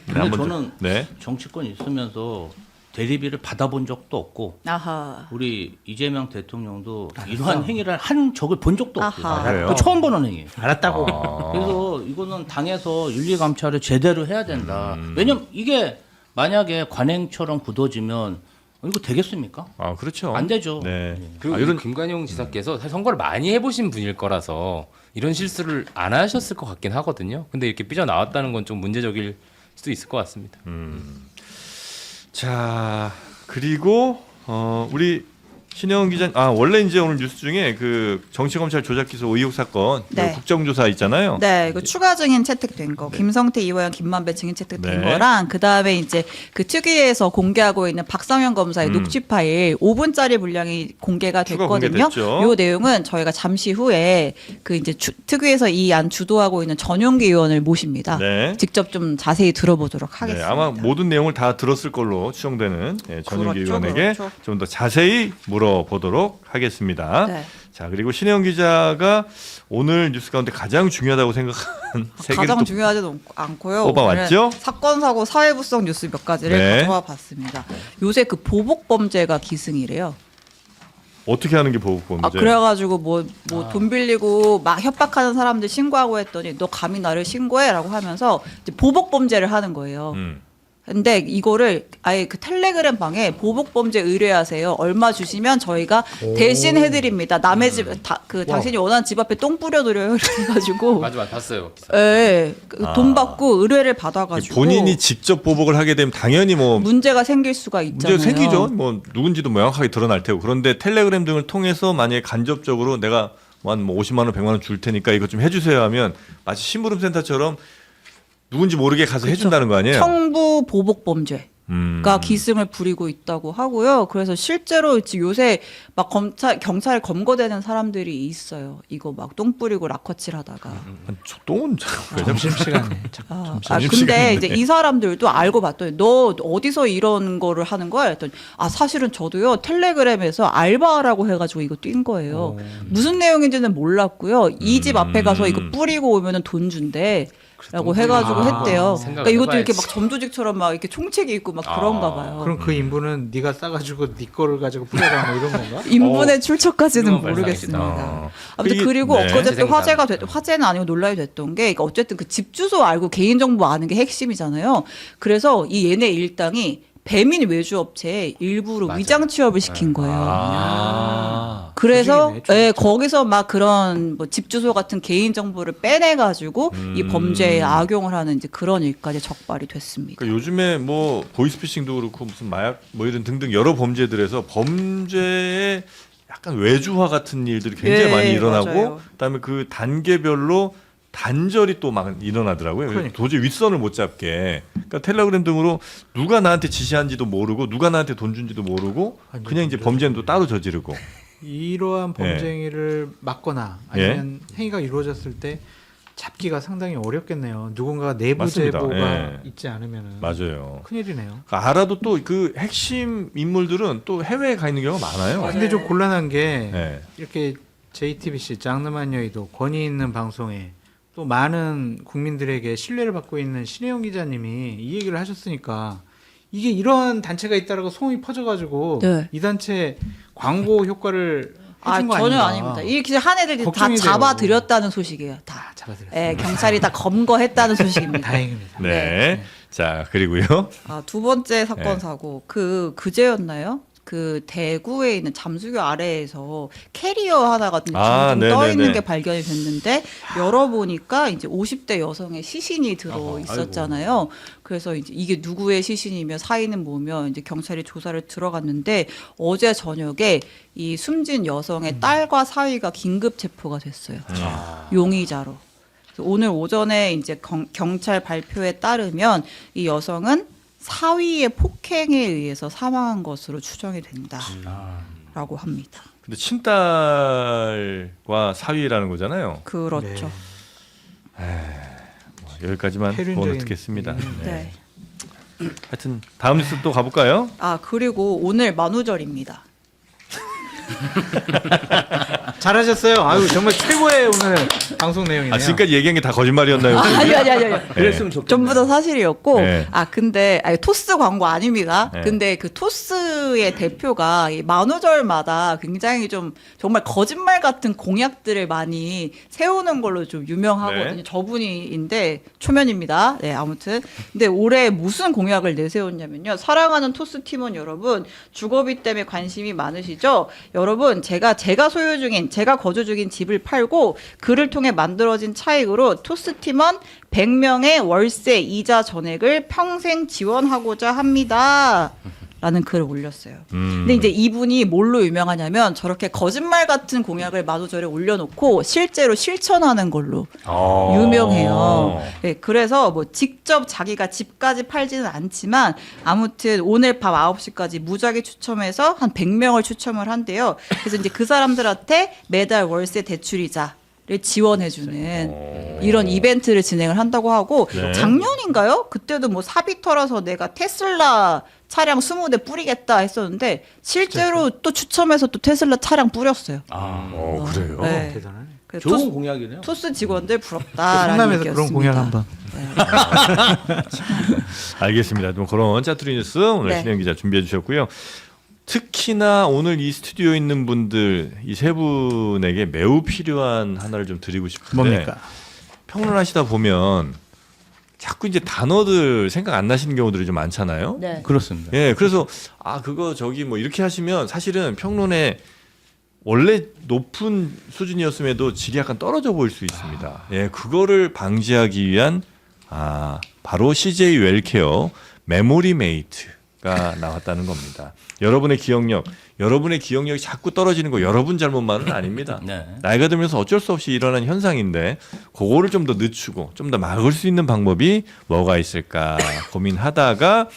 근데 한번 저는 네. 정치권 있으면서 대리비를 받아본 적도 없고 아하. 우리 이재명 대통령도 이러한 행위를 한 적을 본 적도 없어요. 아하. 그래요? 그 처음 보는 행위. 알았다고. 그래서 이거는 당에서 윤리 감찰을 제대로 해야 된다. 왜냐면 이게 만약에 관행처럼 굳어지면 이거 되겠습니까? 아, 그렇죠. 안 되죠. 네. 그리고 이런 김관용 지사께서 사실 선거를 많이 해보신 분일 거라서 이런 실수를 안 하셨을 것 같긴 하거든요. 근데 이렇게 삐져 나왔다는 건 좀 문제적일 수도 있을 것 같습니다. 자, 그리고 우리 신영 기자, 원래 이제 오늘 뉴스 중에 그 정치검찰 조작기소 의혹 사건 네. 그 국정조사 있잖아요. 네, 그 추가 증인 채택된 거, 김성태, 이호영, 김만배 증인 채택된 네. 거랑 그 다음에 이제 그 특위에서 공개하고 있는 박상현 검사의 녹취 파일 5분짜리 분량이 공개가 추가 됐거든요. 공개됐죠. 요 내용은 저희가 잠시 후에 그 이제 특위에서 이 안 주도하고 있는 전용기 의원을 모십니다. 네. 직접 좀 자세히 들어보도록 네, 하겠습니다. 아마 모든 내용을 다 들었을 걸로 추정되는 전용기 그렇죠, 의원에게 그렇죠. 좀 더 자세히 물어보도록 하겠습니다. 네. 자, 그리고 신혜영 기자가 오늘 뉴스 가운데 가장 중요하다고 생각한 세 개를 가장 또 중요하지도 않고요. 뽑아왔죠? 오늘은 사건 사고 사회부성 뉴스 몇 가지를 네. 가져와 봤습니다. 요새 그 보복 범죄가 기승이래요. 어떻게 하는 게 보복범죄? 그래가지고 뭐 돈 빌리고 막 협박하는 사람들 신고하고 했더니 너 감히 나를 신고해라고 하면서 이제 보복 범죄를 하는 거예요. 근데 이거를 아예 그 텔레그램 방에 보복 범죄 의뢰하세요. 얼마 주시면 저희가 대신 해드립니다. 남의 집 당신이 원하는 집 앞에 똥 뿌려드려요. 그래가지고 맞아, 봤어요. 기사. 예, 돈 받고 의뢰를 받아가지고 본인이 직접 보복을 하게 되면 당연히 뭐 문제가 생길 수가 있잖아요. 문제가 생기죠. 뭐 누군지도 명확하게 드러날 테고. 그런데 텔레그램 등을 통해서 만약에 간접적으로 내가 한 뭐 50만 원, 100만 원 줄 테니까 이거 좀 해주세요 하면 마치 심부름 센터처럼 누군지 모르게 가서 해준다는 거 아니에요? 청부 보복 범죄가 기승을 부리고 있다고 하고요. 그래서 실제로 지금 요새 막 경찰에 검거되는 사람들이 있어요. 이거 막 똥 뿌리고 락커칠하다가. 똥은 점심시간에. 근데 이제 이 사람들도 알고 봤더니 너 어디서 이런 거를 하는 거야? 했더니 사실은 저도요 텔레그램에서 알바라고 해가지고 이거 뛴 거예요. 무슨 내용인지는 몰랐고요. 이 집 앞에 가서 이거 뿌리고 오면은 돈 준대. 라고 해가지고 했대요. 그러니까 이것도 이렇게 막 점조직처럼 막 이렇게 총책이 있고 막 그런가 봐요. 그럼 그 인부는 네가 싸가지고 네 거를 가지고 뿌려라 뭐 이런 건가? 인분의 출처까지는 훌륭한 모르겠습니다. 발상이시다. 아무튼 그리고 네. 엊그제 또 재생산. 화제는 아니고 논란이 됐던 게 그러니까 어쨌든 그 집 주소 알고 개인 정보 아는 게 핵심이잖아요. 그래서 이 얘네 일당이 배민 외주 업체에 일부러 위장 취업을 시킨 거예요. 그래서 조직이네, 조직. 거기서 막 그런 뭐 집 주소 같은 개인 정보를 빼내 가지고 이 범죄에 악용을 하는 이제 그런 일까지 적발이 됐습니다. 그러니까 요즘에 뭐 보이스피싱도 그렇고 무슨 마약 뭐 이런 등등 여러 범죄들에서 범죄의 약간 외주화 같은 일들이 굉장히 예, 많이 일어나고 맞아요. 그다음에 그 단계별로 단절이 또 막 일어나더라고요. 그러니까. 도저히 윗선을 못 잡게. 그러니까 텔레그램 등으로 누가 나한테 지시한지도 모르고 누가 나한테 돈 준지도 모르고 그냥 이제 범죄는 또 따로 저지르고. 이러한 범죄행위를 막거나 아니면 행위가 이루어졌을 때 잡기가 상당히 어렵겠네요. 누군가 내부 맞습니다. 제보가 예. 있지 않으면 맞아요. 큰일이네요. 그러니까 알아도 또 그 핵심 인물들은 또 해외에 가 있는 경우가 많아요. 근데 좀 곤란한 게 네. 이렇게 JTBC 장르만 여의도 권위 있는 방송에 또 많은 국민들에게 신뢰를 받고 있는 신혜영 기자님이 이 얘기를 하셨으니까 이게 이런 단체가 있다라고 소문이 퍼져가지고 네. 이 단체 광고 효과를 아, 해준 거 전혀 아닌가. 아닙니다. 이 기자 한 애들 다 걱정이 돼요. 잡아들였다는 소식이에요. 다. 잡아들였어요. 예, 경찰이 다 검거했다는 소식입니다. 다행입니다. 네. 자, 그리고요. 아, 두 번째 사건 네. 사고 그제였나요? 그 대구에 있는 잠수교 아래에서 캐리어 하나가 좀 떠 네네네. 있는 게 발견이 됐는데 열어보니까 이제 50대 여성의 시신이 들어 있었잖아요. 그래서 이제 이게 누구의 시신이며 사인은 뭐며 이제 경찰이 조사를 들어갔는데 어제 저녁에 이 숨진 여성의 딸과 사위가 긴급 체포가 됐어요. 용의자로. 그래서 오늘 오전에 이제 경찰 발표에 따르면 이 여성은 사위의 폭행에 의해서 사망한 것으로 추정이 된다라고 합니다. 근데 친딸과 사위라는 거잖아요. 그렇죠. 여기까지만 폐륜적인- 보는 듣겠습니다. 네. 하여튼 다음 뉴스 또 가볼까요? 아 그리고 오늘 만우절입니다. 잘하셨어요. 아유 정말 최고의 오늘 방송 내용이네요. 아, 지금까지 얘기한 게 다 거짓말이었나요? 혹시? 아니. 그랬으면 좋겠네. 전부 다 사실이었고, 네. 근데, 토스 광고 아닙니다. 네. 근데 그 토스의 대표가 이 만우절마다 굉장히 좀 정말 거짓말 같은 공약들을 많이 세우는 걸로 좀 유명하거든요. 네. 저분이인데, 초면입니다. 네, 아무튼. 근데 올해 무슨 공약을 내세웠냐면요. 사랑하는 토스 팀원 여러분, 주거비 때문에 관심이 많으시죠? 여러분, 제가 거주 중인 집을 팔고, 그를 통해 만들어진 차익으로 토스 팀원 100명의 월세 이자 전액을 평생 지원하고자 합니다. 라는 글을 올렸어요. 근데 이제 이분이 뭘로 유명하냐면 저렇게 거짓말 같은 공약을 만우절에 올려놓고 실제로 실천하는 걸로 유명해요. 네, 그래서 뭐 직접 자기가 집까지 팔지는 않지만 아무튼 오늘 밤 9시까지 무작위 추첨해서 한 100명을 추첨을 한대요. 그래서 이제 그 사람들한테 매달 월세 대출이자 를 지원해주는 이런 이벤트를 진행을 한다고 하고 네. 작년인가요? 그때도 뭐 사비 털어서 내가 테슬라 차량 20대 뿌리겠다 했었는데 실제로 또 추첨해서 또 테슬라 차량 뿌렸어요. 그래요? 네. 대단하네. 그래서 좋은 공약이네요. 토스 직원들 부럽다라는 성남에서 얘기였습니다. 그런 공약 한번. 알겠습니다. 좀 그런 짜투리 뉴스 오늘 네. 신혜영 기자 준비해 주셨고요. 특히나 오늘 이 스튜디오에 있는 분들 이 세 분에게 매우 필요한 하나를 좀 드리고 싶은데 뭡니까? 평론하시다 보면 자꾸 이제 단어들 생각 안 나시는 경우들이 좀 많잖아요. 네. 그렇습니다. 예, 그래서 그거 저기 뭐 이렇게 하시면 사실은 평론에 원래 높은 수준이었음에도 질이 약간 떨어져 보일 수 있습니다. 예, 그거를 방지하기 위한 바로 CJ 웰케어 메모리 메이트가 나왔다는 겁니다. 여러분의 기억력이 자꾸 떨어지는 거 여러분 잘못만은 아닙니다. 네. 나이가 들면서 어쩔 수 없이 일어나는 현상인데 그거를 좀 더 늦추고 좀 더 막을 수 있는 방법이 뭐가 있을까 고민하다가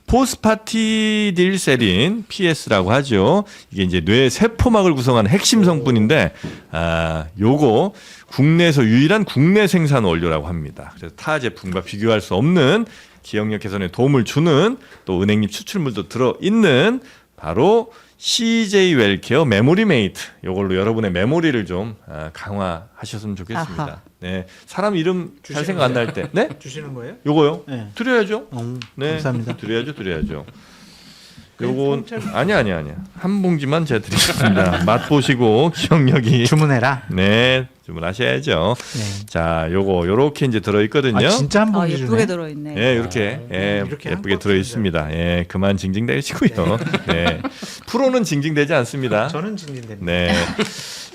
포스파티딜세린 PS라고 하죠. 이게 이제 뇌 세포막을 구성하는 핵심 성분인데 요거 국내에서 유일한 국내 생산 원료라고 합니다. 그래서 타 제품과 비교할 수 없는 기억력 개선에 도움을 주는 또 은행잎 추출물도 들어 있는 바로 CJ 웰케어 메모리 메이트. 요걸로 여러분의 메모리를 좀 강화하셨으면 좋겠습니다. 아하. 네. 사람 이름 잘 주시는 생각 안 날 때. 네? 주시는 거예요? 요거요? 네. 드려야죠. 네. 감사합니다. 드려야죠. 요건 아니야. 한 봉지만 제가 드리겠습니다. 맛보시고 기억력이 주문해라. 네, 주문하셔야죠. 네. 자, 요렇게 이제 들어 있거든요. 진짜 한 봉지 주네. 예쁘게 들어있네. 예, 이렇게 이렇게 예쁘게 한 들어 있습니다. 예, 그만 징징대시고요. 네. 프로는 징징대지 않습니다. 저는 진진됩니다. 네.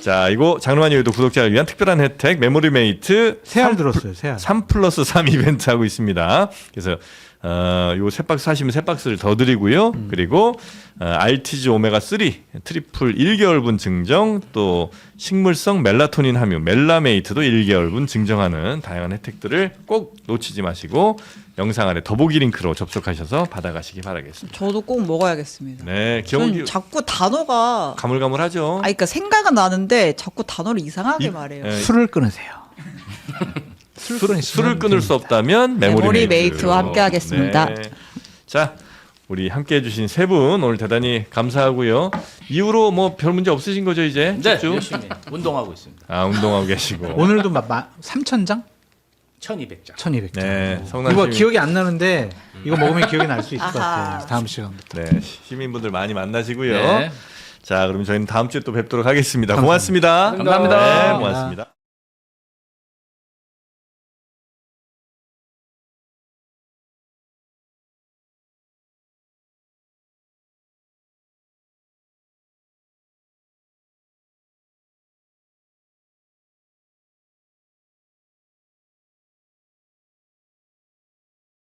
자, 이거 장르만 여의도 구독자를 위한 특별한 혜택 메모리 메이트 새알 들었어요. 새알. 3+3 이벤트 하고 있습니다. 그래서 요 세 박스 사시면 세 박스를 더 드리고요. 그리고 알티즈 오메가 3 트리플 1개월분 증정, 또 식물성 멜라토닌 함유 멜라메이트도 1개월분 증정하는 다양한 혜택들을 꼭 놓치지 마시고 영상 아래 더보기 링크로 접속하셔서 받아가시기 바라겠습니다. 저도 꼭 먹어야겠습니다. 네, 저는 기억이 자꾸 단어가 가물가물하죠. 그러니까 생각은 나는데 자꾸 단어를 이상하게 이- 말해요. 예, 술을 끊으세요. 술을 끊을 수 없다면 메모리 메모리 메이트. 메이트와 함께하겠습니다. 네. 자, 우리 함께해주신 세 분 오늘 대단히 감사하고요. 이후로 뭐 별 문제 없으신 거죠 이제? 네, 쭉? 열심히 운동하고 있습니다. 아, 운동하고 계시고. 오늘도 3,000장? 1,200장. 1,200장. 네, 성남 이거 시민. 기억이 안 나는데 이거 먹으면 기억이 날 수 있을 것 아하. 같아요. 다음 시간부터. 네, 시민분들 많이 만나시고요. 네. 자, 그럼 저희는 다음 주에 또 뵙도록 하겠습니다. 고맙습니다. 감사합니다. 네, 고맙습니다.